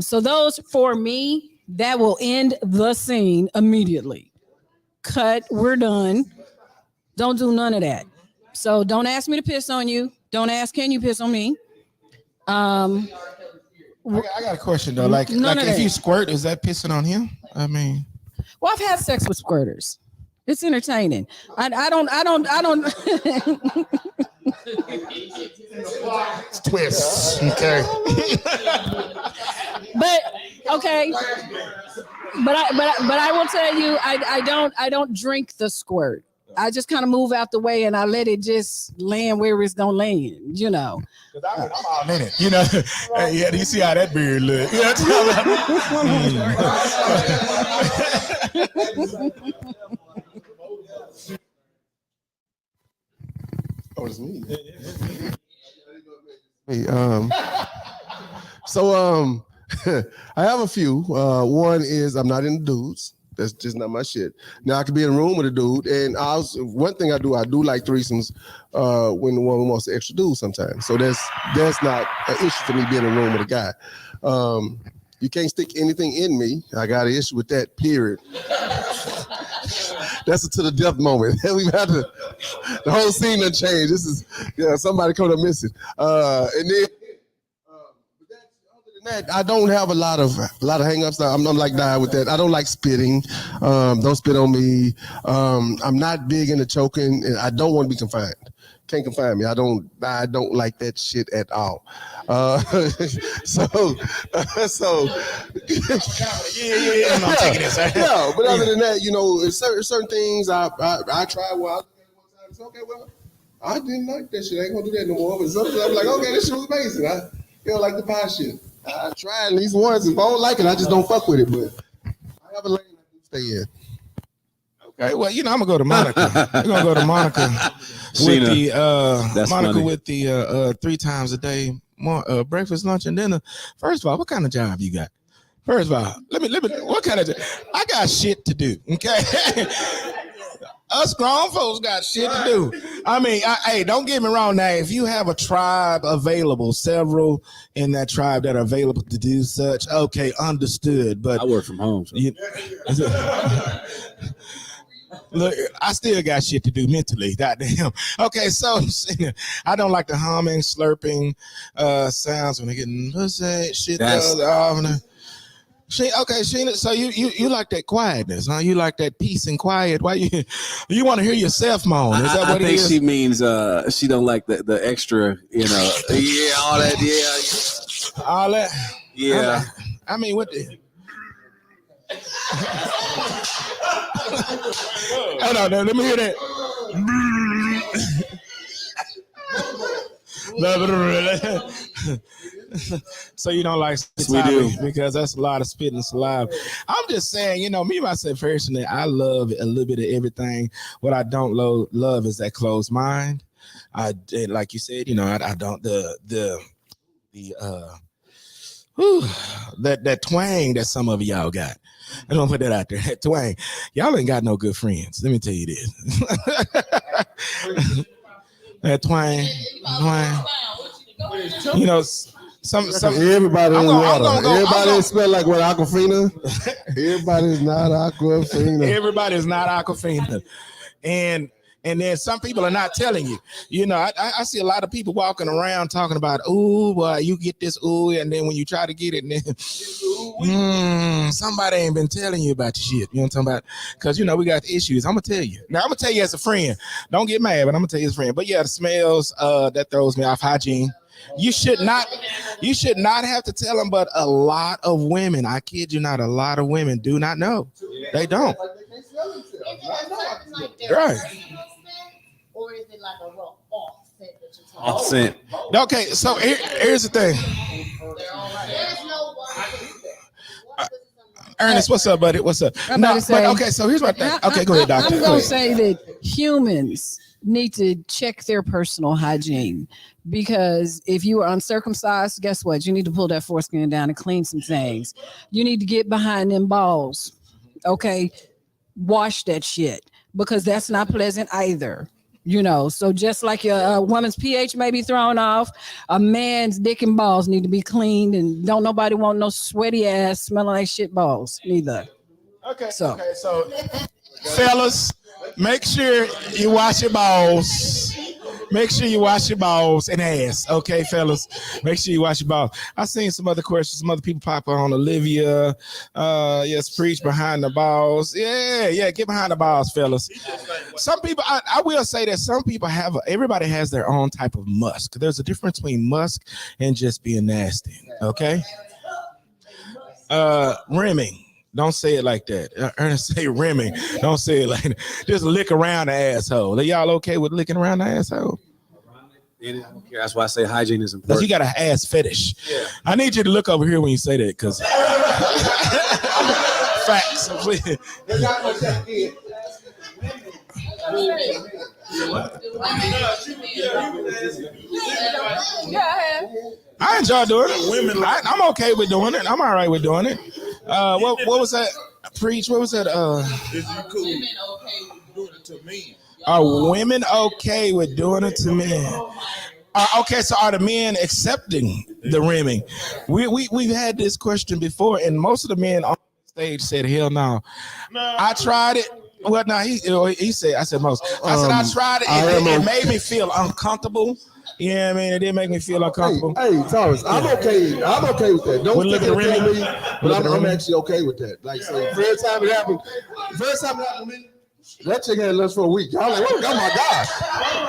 So those, for me, that will end the scene immediately. Cut, we're done. Don't do none of that. So don't ask me to piss on you. Don't ask, can you piss on me? I got a question though. Like if you squirt, is that pissing on him? I mean, well, I've had sex with squirters. It's entertaining. I don't. Twists. Okay. But okay. But I will tell you, I don't drink the squirt. I just kind of move out the way and I let it just land where it's gonna land, I'm all in it, Yeah, you see how that beard look? Oh, it's me. Hey, so I have a few. One is I'm not into dudes. That's just not my shit. Now I could be in a room with a dude, and one thing I do like threesomes when the woman wants to extra dude sometimes. So that's not an issue for me being in a room with a guy. You can't stick anything in me. I got an issue with that. Period. that's a to the death moment. We've had to, the whole scene done changed. This is somebody come to miss it. And then that, I don't have a lot of hang-ups. I'm like Di with that. I don't like spitting. Don't spit on me. I'm not big into choking, and I don't want to be confined. Can't confine me. I don't like that shit at all. So yeah. I'm taking this. Yeah, but other than that, certain things I try. Well, I say, okay, well, I didn't like that shit. I ain't gonna do that no more. But sometimes I'm like, okay, this shit was amazing. I like the pie shit. I try at least once. If I don't like it, I just don't fuck with it. But I have a lane I do stay in. Okay, well, I'm gonna go to Monica. We're gonna go to Monica with with the 3 times a day, breakfast, lunch, and dinner. First of all, what kind of job you got? First of all, let me. What kind of job? I got shit to do. Okay. Us grown folks got shit to do. I mean, hey, don't get me wrong now. If you have a tribe available, several in that tribe that are available to do such, okay, understood. But I work from home. So. Look, I still got shit to do mentally. Goddamn. Okay, so I don't like the humming, slurping sounds when they getting shit. Okay, Sheena. So you like that quietness, huh? You like that peace and quiet. Why you want to hear yourself moan? Is that what it is? I think she means she don't like the extra, all that, all that. Yeah. I mean, what the? Hold on, let me hear that. So you don't like saliva because that's a lot of spit and saliva. I'm just saying, me myself personally, I love a little bit of everything. What I don't love is that closed mind. Like you said, I don't that twang that some of y'all got. I don't put that out there. That twang, y'all ain't got no good friends. Let me tell you this. That twang. Some everybody in water. Everybody smell like what, Aquafina? Everybody's not Aquafina. Everybody's not Aquafina. And then some people are not telling you. I see a lot of people walking around talking about, ooh, boy, you get this ooh, and then when you try to get it, and then somebody ain't been telling you about the shit. You know what I'm talking about? Because we got issues. I'm gonna tell you. Now I'm gonna tell you as a friend. Don't get mad, but I'm gonna tell you as a friend. But yeah, the smells that throws me off. Hygiene. You should not have to tell them, but a lot of women, I kid you not, a lot of women do not know. They don't. Right. Or is it like a raw offset that you're talking off scent? Okay, so here's the thing. There's no one. Ernest, what's up, buddy? What's up? Okay, so here's my thing. Okay, go ahead, doctor. I'm going to say that humans need to check their personal hygiene, because if you are uncircumcised, guess what? You need to pull that foreskin down and clean some things. You need to get behind them balls. Okay, wash that shit, because that's not pleasant either. So just like a woman's pH may be thrown off, a man's dick and balls need to be cleaned, and don't nobody want no sweaty ass smelling like shit balls neither. Okay, so fellas, make sure you wash your balls. Make sure you wash your balls and ass. Okay, fellas, make sure you wash your balls. I seen some other questions. Some other people pop on. Olivia, yes, preach behind the balls. Yeah, get behind the balls, fellas. Some people, I will say that some people everybody has their own type of musk. There's a difference between musk and just being nasty. Okay, rimming. Don't say it like that. Ernest say rimming. Don't say it like that. Just lick around the asshole. Are y'all okay with licking around the asshole? That's why I say hygiene is important. Because you got an ass fetish. Yeah. I need you to look over here when you say that, because facts. I enjoy doing it. I'm okay with doing it. I'm all right with doing it. What was that? Preach. What was that? Is you cool doing it to me? Are women okay with doing it to men? Okay, so are the men accepting the rimming? We've had this question before, and most of the men on stage said, "Hell no." I tried it. Well, no, he said, I said most. I said I tried it. It made me feel uncomfortable. Yeah, I mean, it did make me feel uncomfortable. Hey, Taurus, I'm okay. I'm okay with that. Don't think look at me, but I'm actually okay with that. Like, so first time it happened to me, that chick had lunch for a week. I was like, oh my God.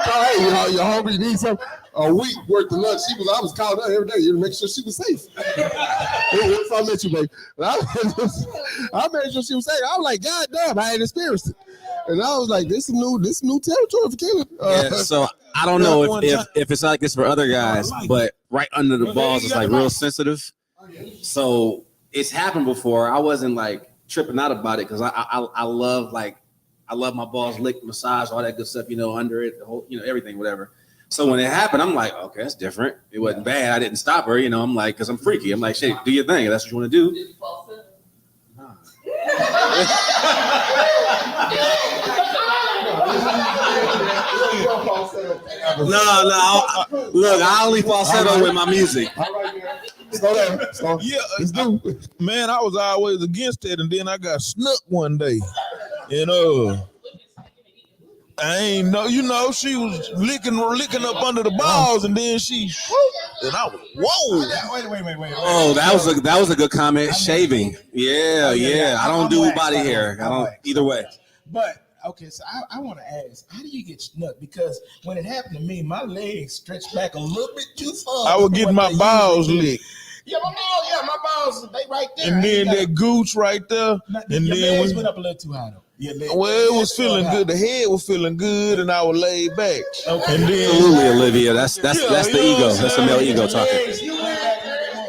Oh, hey, you hungry? You need something? A week worth of lunch. I was calling her every day to make sure she was safe. If I met you, baby. I made sure she was safe. I was like, God damn, I ain't experienced it. And I was like, this is new territory for Kayla. Yeah, so I don't know if it's like this for other guys, but right under the balls is like real sensitive. So it's happened before. I wasn't like tripping out about it because I love my balls licked, massage, all that good stuff, under it, the whole, everything, whatever. So when it happened, I'm like, okay, that's different. It wasn't bad. I didn't stop her, I'm like, because I'm freaky. I'm like, shit, do your thing. If that's what you want to do. No. Look, I only falsetto with my music. Man, I was always against it, and then I got snuck one day. I ain't know, she was licking up under the balls, and then and I was, whoa. Wait. Oh, that was a good comment. Shaving. Yeah. I don't do body hair. I don't either way. But okay, so I want to ask, how do you get snuck? Because when it happened to me, my legs stretched back a little bit too far. I would get my balls licked. Yeah, my balls, they right there. And then that gooch right there. And your then legs went up a little too high though. Well, it was feeling good. The head was feeling good, and I was laid back. Okay. And then, absolutely, Olivia. That's the ego. That's the male ego talking.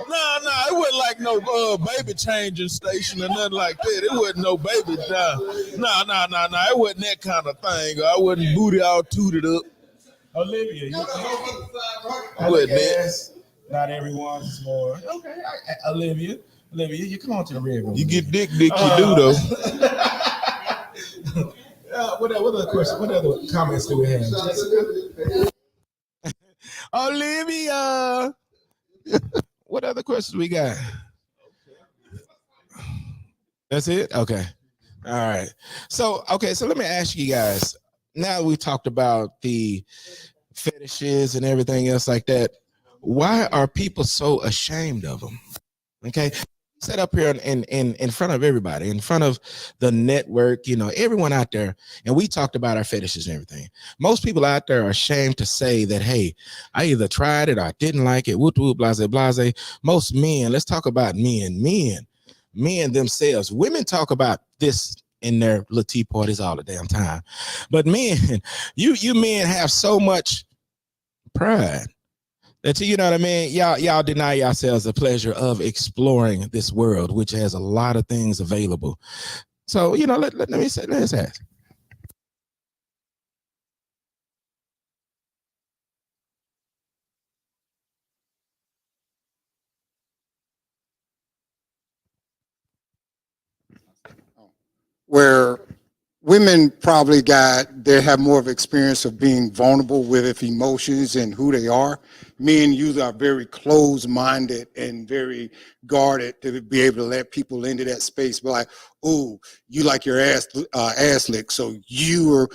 Nah, it wasn't like no baby changing station or nothing like that. It wasn't no baby. Nah. It wasn't that kind of thing. I wasn't booty all tooted up. Olivia, not everyone's more. Okay, Olivia, you come on to the red room. You get dick, you do though. What other questions? What other comments do we have? Olivia. What other questions we got? That's it? Okay. All right. So let me ask you guys. Now we talked about the fetishes and everything else like that. Why are people so ashamed of them? Okay. Set up here in front of everybody, in front of the network, everyone out there. And we talked about our fetishes and everything. Most people out there are ashamed to say that, hey, I either tried it or I didn't like it. Whoop, whoop, blase, blase. Most men, let's talk about men themselves. Women talk about this in their little tea parties all the damn time. But men, you men have so much pride that you know what I mean. Y'all deny yourselves the pleasure of exploring this world, which has a lot of things available. So let's ask. Where women probably they have more of experience of being vulnerable with emotions and who they are. Men usually are very closed-minded and very guarded to be able to let people into that space. Be like, oh, you like your ass licked, so you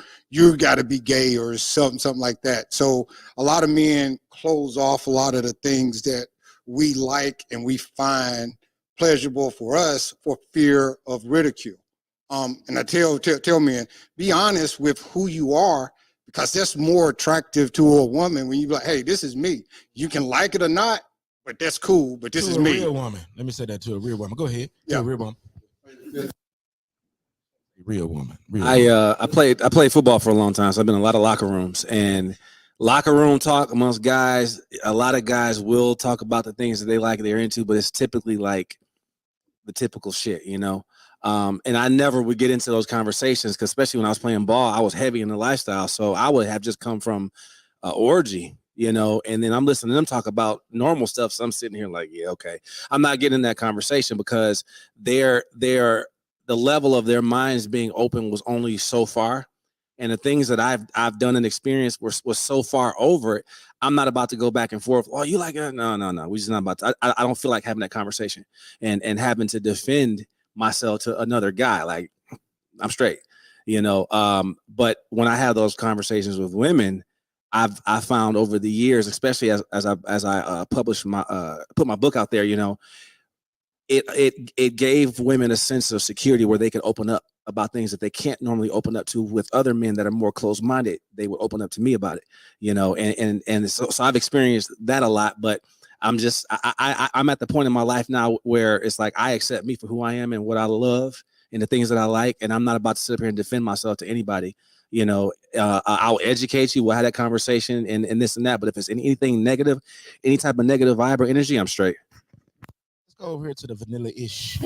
got to be gay or something like that. So a lot of men close off a lot of the things that we like and we find pleasurable for us for fear of ridicule. And I tell men, be honest with who you are, because that's more attractive to a woman when you be like, hey, this is me. You can like it or not, but that's cool. But this is me. Real woman. Let me say that to a real woman. Go ahead. Yeah, real woman. Real woman. I played football for a long time, so I've been in a lot of locker rooms, and locker room talk amongst guys. A lot of guys will talk about the things that they like, they're into, but it's typically like the typical shit, and I never would get into those conversations because, especially when I was playing ball, I was heavy in the lifestyle. So I would have just come from orgy, and then I'm listening to them talk about normal stuff. So I'm sitting here like, yeah, okay. I'm not getting in that conversation because the level of their minds being open was only so far. And the things that I've done and experienced was so far over it. I'm not about to go back and forth. Oh, you like it? No. We're just not about to. I don't feel like having that conversation and having to defend myself to another guy. Like, I'm straight, you know. But when I have those conversations with women, I found over the years, especially as I published put my book out there, you know, it gave women a sense of security where they could open up about things that they can't normally open up to with other men that are more closed-minded. They would open up to me about it, you know, and so I've experienced that a lot. But I'm just I'm at the point in my life now where it's like I accept me for who I am and what I love and the things that I like, and I'm not about to sit up here and defend myself to anybody. You know, I'll educate you. We'll have that conversation and this and that. But if it's anything negative, any type of negative vibe or energy, I'm straight. Let's go over here to the vanilla-ish.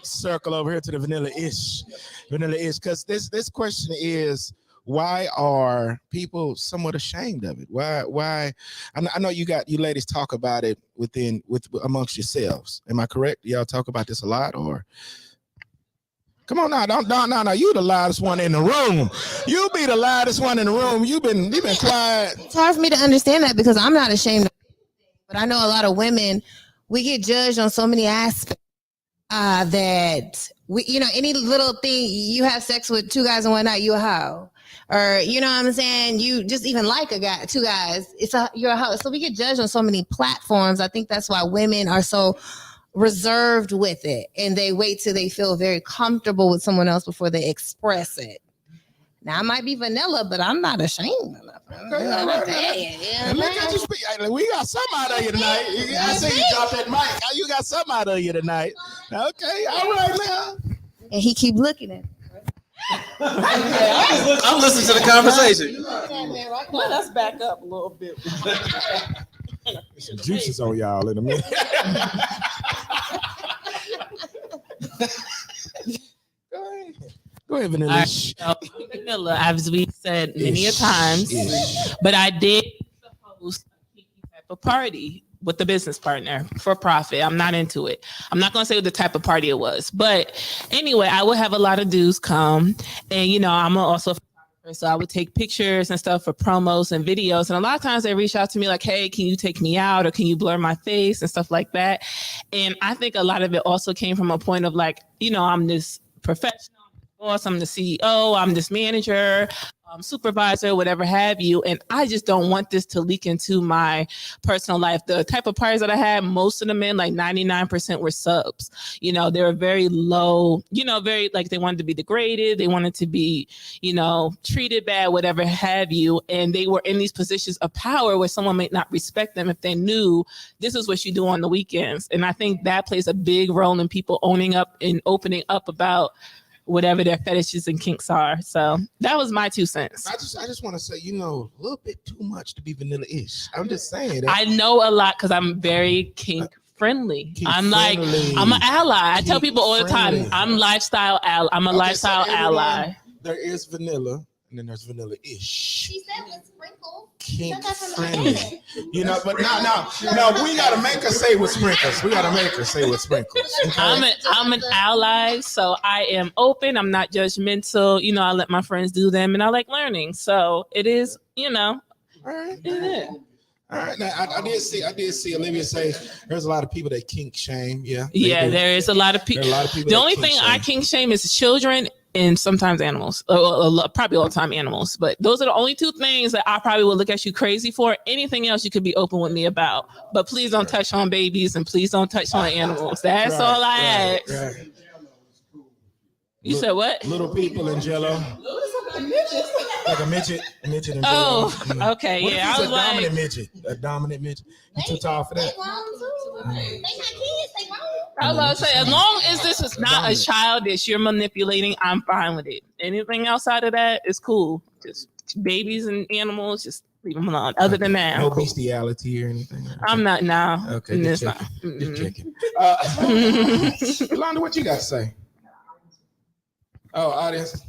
Circle over here to the vanilla-ish, because this question is, why are people somewhat ashamed of it? Why? I know you ladies talk about it amongst yourselves. Am I correct? Y'all talk about this a lot, or? Come on now, no. You the loudest one in the room. You be the loudest one in the room. You've been quiet. It's hard for me to understand that because I'm not ashamed of it, but I know a lot of women, we get judged on so many aspects that we, you know, any little thing, you have sex with 2 guys and one night, you a hoe. Or, you know what I'm saying? You just even like two guys, you're a hoe. So we get judged on so many platforms. I think that's why women are so reserved with it, and they wait till they feel very comfortable with someone else before they express it. Now I might be vanilla, but I'm not ashamed of And look at you speak. We got some out of you tonight. I see you drop that mic. You got some out of you tonight. Okay, all right now. And he keep looking at me. I'm listening to the conversation. Let us back up a little bit. Some juices on y'all in a minute. Go ahead, Vanilla. Vanilla, as we said many a times, but I did host a type of party with the business partner for profit. I'm not into it. I'm not going to say what the type of party it was, but anyway, I would have a lot of dudes come, and you know, I'm also a photographer, so I would take pictures and stuff for promos and videos. And a lot of times they reach out to me like, hey, can you take me out, or can you blur my face and stuff like that? And I think a lot of it also came from a point of like, you know, I'm this professional boss, I'm the CEO, I'm this manager, supervisor, whatever have you. And I just don't want this to leak into my personal life. The type of parties that I had, most of the men, like 99% were subs. You know, they were very low, you know, very like they wanted to be degraded. They wanted to be, you know, treated bad, whatever have you. And they were in these positions of power where someone might not respect them if they knew this is what you do on the weekends. And I think that plays a big role in people owning up and opening up about whatever their fetishes and kinks are. So that was my 2 cents. I just want to say, you know, a little bit too much to be vanilla-ish. I'm just saying that. I know a lot because I'm very kink friendly. I'm an ally. I tell people all the time, I'm a lifestyle ally. There is vanilla, and then there's vanilla-ish. She said with sprinkles. Kink friendly. You know, but no, we gotta make her say with sprinkles. Okay? I'm an ally, so I am open. I'm not judgmental. You know, I let my friends do them, and I like learning. So it is, you know. All right. All right. Now I did see Olivia say there's a lot of people that kink shame. Yeah. There is a lot of people. The only thing I kink shame is children and sometimes animals, probably all the time animals. But those are the only 2 things that I probably will look at you crazy for. Anything else you could be open with me about. But please don't touch on babies and please don't touch on animals. That's all I ask. Right. You said what? Little people in Jello. Like a midget in Jello. Oh, okay. What yeah. If he's a dominant midget. You too tall for that? They got kids. They grown. I was about to say, as long as this is not a child that you're manipulating, I'm fine with it. Anything outside of that is cool. Just babies and animals, just leave them alone. Other than that, no bestiality or anything. Okay. I'm not now. Okay, just checking. Yolanda, what you got to say? Oh, audience,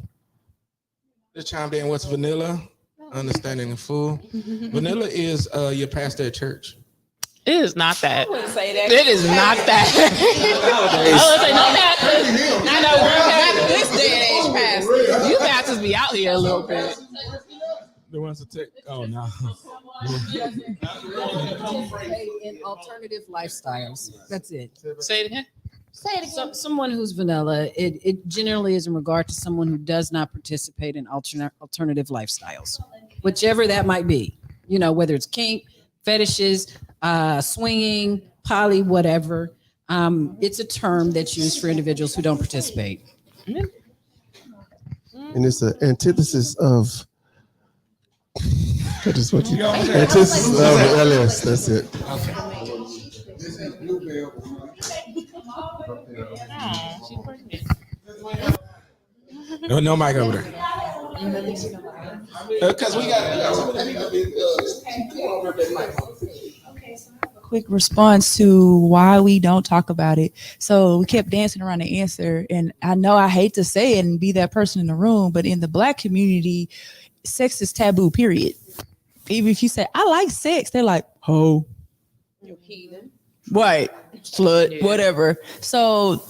just chimed in. What's vanilla? Understanding the fool. Vanilla is your pastor at church. It is not that. I wouldn't say that. It is not that. I would say no pastor. I know we're this day and age pastor. You pastors be out here a little bit. The ones to take. Oh no. In alternative lifestyles. That's it. Say it again. Say it again. Someone who's vanilla. It generally is in regard to someone who does not participate in alternative lifestyles, whichever that might be. You know, whether it's kink, fetishes, swinging, poly, whatever. It's a term that's used for individuals who don't participate. And it's an antithesis of. That is what you. Antithesis of LS. That's it. No mic over there. Because we got somebody quick response to why we don't talk about it. So we kept dancing around the answer. And I know I hate to say it and be that person in the room, but in the Black community, sex is taboo, period. Even if you say, I like sex, they're like, ho. You heathen. Right. Slut, whatever. So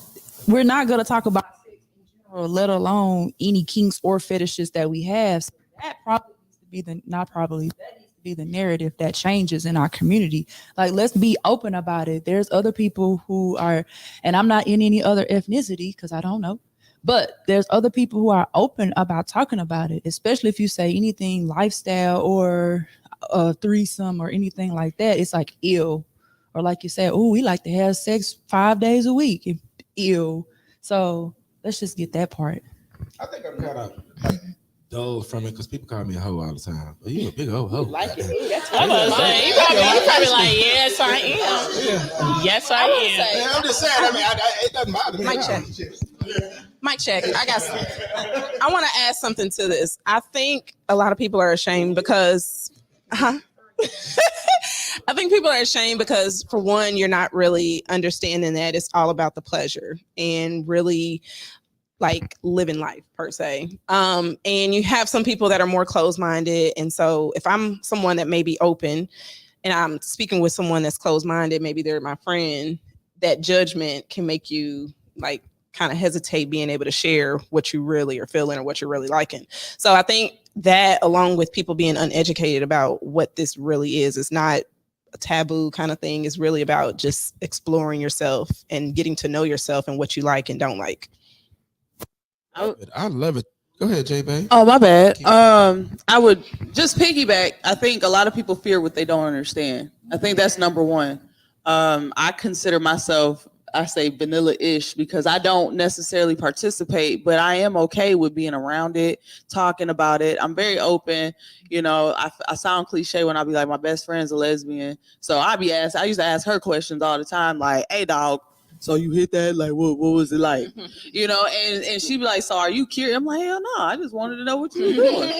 we're not going to talk about sex in general, let alone any kinks or fetishes that we have. So that probably needs to be that needs to be the narrative that changes in our community. Like, let's be open about it. There's other people who are, and I'm not in any other ethnicity because I don't know, but there's other people who are open about talking about it, especially if you say anything lifestyle or a threesome or anything like that. It's like ill. Or like you said, oh, we like to have sex 5 days a week. Ill. So let's just get that part. I think I'm kind of like dull from it because people call me a hoe all the time. But you a big old hoe. Like it. That's what I'm saying. You probably like, yes, I am. Yes, I am. Yeah, I'm just saying. I mean, it doesn't bother me. Mic check. Mic check. I want to add something to this. I think a lot of people are ashamed because, I think people are ashamed because, for one, you're not really understanding that it's all about the pleasure and really like living life per se. And you have some people that are more closed-minded. And so if I'm someone that may be open and I'm speaking with someone that's closed-minded, maybe they're my friend, that judgment can make you like kind of hesitate being able to share what you really are feeling or what you're really liking. So I think that, along with people being uneducated about what this really is not a taboo kind of thing. It's really about just exploring yourself and getting to know yourself and what you like and don't like. I love it. Go ahead, J-Bay. Oh, my bad. I would just piggyback. I think a lot of people fear what they don't understand. I think that's number one. I consider myself, I say vanilla-ish because I don't necessarily participate, but I am okay with being around it, talking about it. I'm very open. You know, I sound cliche when I be like, my best friend's a lesbian. So I used to ask her questions all the time, like, hey, dog, so you hit that? Like, what was it like? You know, and she'd be like, so are you curious? I'm like, hell no, I just wanted to know what you were doing.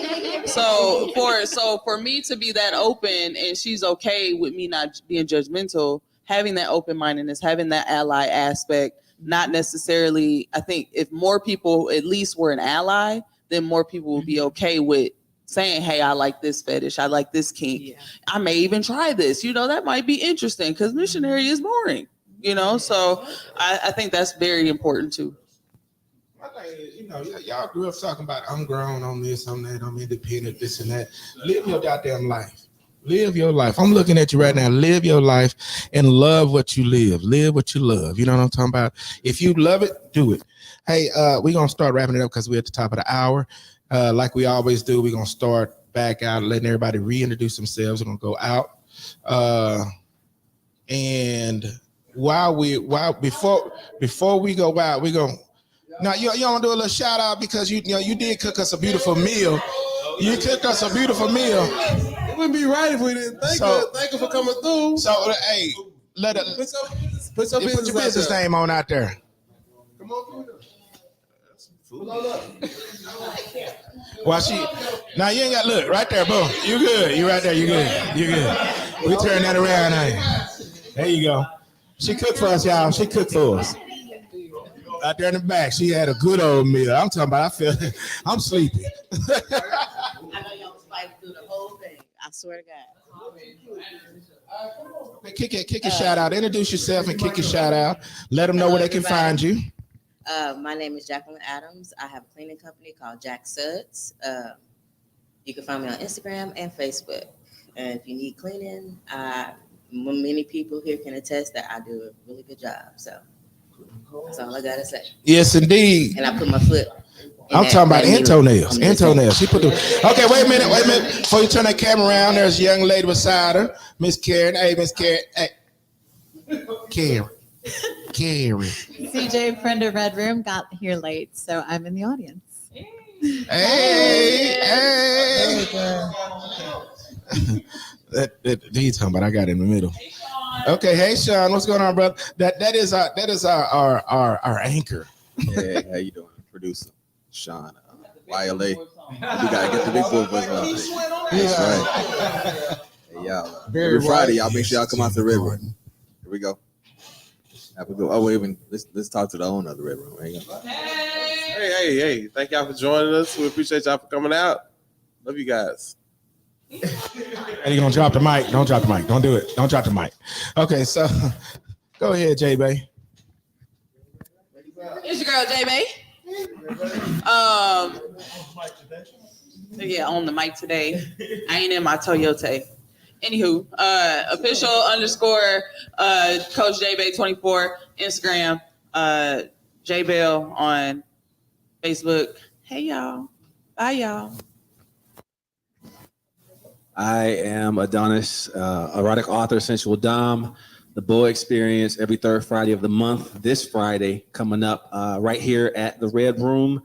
So for me to be that open and she's okay with me not being judgmental, having that open-mindedness, having that ally aspect, not necessarily, I think if more people at least were an ally, then more people will be okay with saying, hey, I like this fetish, I like this kink. Yeah. I may even try this. You know, that might be interesting because missionary is boring. You know, so I think that's very important too. My thing is, you know, y'all grew up talking about I'm grown, I'm this, I'm that, I'm independent, this and that. Live your goddamn life. Live your life. I'm looking at you right now. Live your life and love what you live. Live what you love. You know what I'm talking about? If you love it, do it. Hey, we're going to start wrapping it up because we're at the top of the hour. Like we always do, we're going to start back out, letting everybody reintroduce themselves. We're going to go out. And before we go out, we're going to, now you want to do a little shout out because you did cook us a beautiful meal. You cooked us a beautiful meal. It wouldn't be right if we didn't thank her. Thank her for coming through. So hey, put your business name on out there. Come on through. Well, now you ain't got look right there, boom. You good? You right there? You good? You good? We turn that around now. There you go. She cooked for us, y'all. She cooked for us. Out there in the back, she had a good old meal. I'm talking about. I'm sleepy. I know y'all was fighting through the whole thing. I swear to God. Okay, kick your shout out. Introduce yourself and kick your shout out. Let them know where they can find you. My name is Jacqueline Adams. I have a cleaning company called Jack Suds. You can find me on Instagram and Facebook. And if you need cleaning, many people here can attest that I do a really good job. So That's all I gotta say. Yes, indeed. And I put my foot. I'm talking about end toenails. End toenails. She put the. Okay, wait a minute. Before you turn that camera around, there's a young lady beside her, Miss Karen. Hey, Miss Karen. Hey, Karen. CJ, friend of Redroom, got here late, so I'm in the audience. Hey. He's talking about I got in the middle. Okay, hey Sean, what's going on, brother? That is our anchor. Hey, how you doing, producer Sean? YLA. You gotta get the big boy voice on. That's right. Hey, y'all. Every Friday, y'all make sure y'all come out to the Red Room. Here we go. Have a good. Oh wait, let's talk to the owner of the Red Room. There you go. Hey! Thank y'all for joining us. We appreciate y'all for coming out. Love you guys. And you gonna drop the mic? Don't drop the mic. Don't do it. Don't drop the mic. Okay, so go ahead, J Bay. It's your girl, J Bay. Yeah, on the mic today. I ain't in my Toyota. Anywho, official _ Coach J Bay 24 Instagram, J Bell on Facebook. Hey y'all, bye y'all. I am Adonis, erotic author, sensual dom. The Boy Experience every third Friday of the month. This Friday coming up right here at the Red Room.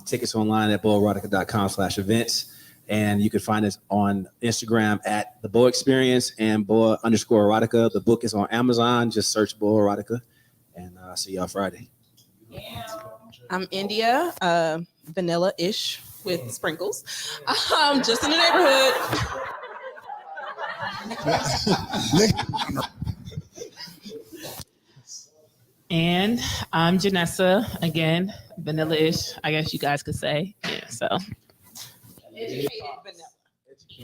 Tickets online at boerotica.com/events. And you can find us on Instagram at the Boy Experience and boy_erotica. The book is on Amazon. Just search Boy Erotica. And I'll see y'all Friday. I'm India, vanilla-ish with sprinkles. Just in the neighborhood. And I'm Janessa, again, vanilla-ish, I guess you guys could say. Yeah, so.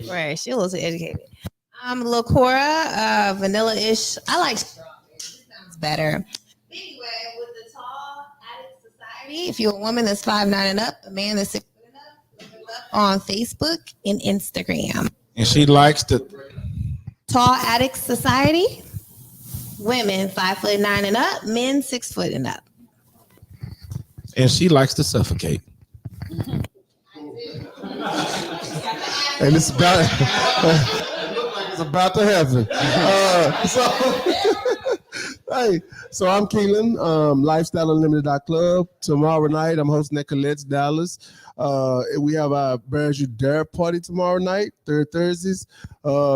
Right, she looks educated. I'm LaCora, vanilla-ish. I like sounds better. Anyway, with the Tall Addict Society, if you're a woman that's 5'9" and up, a man that's 6 foot and up, look us up on Facebook and Instagram. And she likes the Tall Addict Society. Women 5'9" and up, men 6 foot and up. And she likes to suffocate. And it's about to happen. So I'm Keelan, lifestyleunlimited.club. Tomorrow night, I'm hosting at Colette's Dallas. We have our Bears You Dare party tomorrow night, third Thursdays.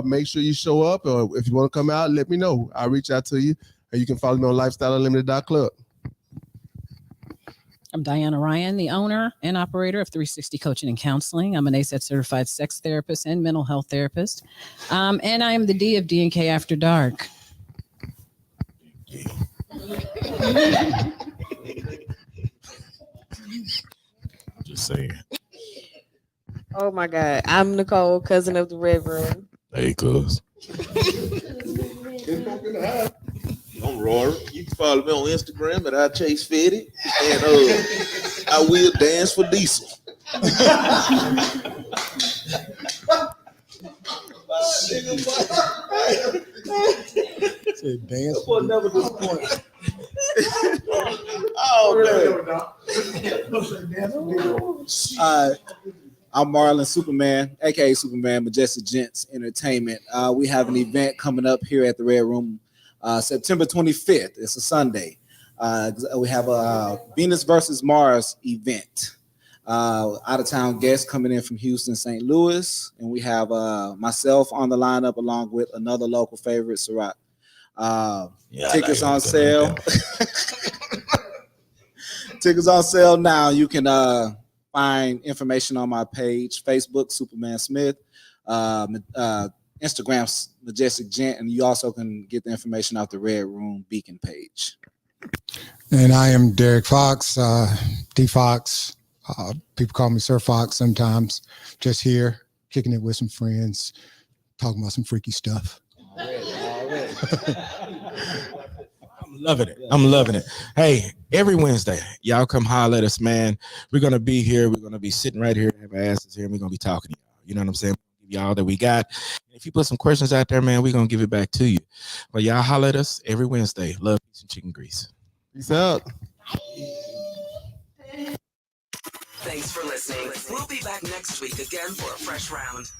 Make sure you show up, or if you want to come out, let me know. I'll reach out to you, and you can follow me on lifestyleunlimited.club. I'm Diana Ryan, the owner and operator of 360 Coaching and Counseling. I'm an ASET certified sex therapist and mental health therapist. And I am the D of D&K After Dark. Just saying. Oh my God. I'm Nicole, cousin of the Red Room. Hey, cuz. I'm Rory. You can follow me on Instagram at I Chase Fetty, and I will dance for Diesel. Said dance. For never disappoint. I'm Marlon Superman, aka Superman Majestic Gents Entertainment. We have an event coming up here at the Red Room, September 25th. It's a Sunday. We have a Venus versus Mars event. Out of town guests coming in from Houston, St. Louis, and we have myself on the lineup along with another local favorite, Surat. Tickets on sale. Tickets on sale now. You can find information on my page, Facebook, Superman Smith, Instagram, Majestic Gent, and you also can get the information off the Red Room Beacon page. And I am Derek Fox, D Fox. People call me Sir Fox sometimes. Just here, kicking it with some friends, talking about some freaky stuff. I'm loving it. Hey, every Wednesday, y'all come holler at us, man. We're gonna be here. We're gonna be sitting right here, have our asses here, and we're gonna be talking to y'all. You know what I'm saying? Give y'all that we got. If you put some questions out there, man, we're gonna give it back to you. But y'all holler at us every Wednesday. Love, peace, and chicken grease. Peace out. Thanks for listening. We'll be back next week again for a fresh round.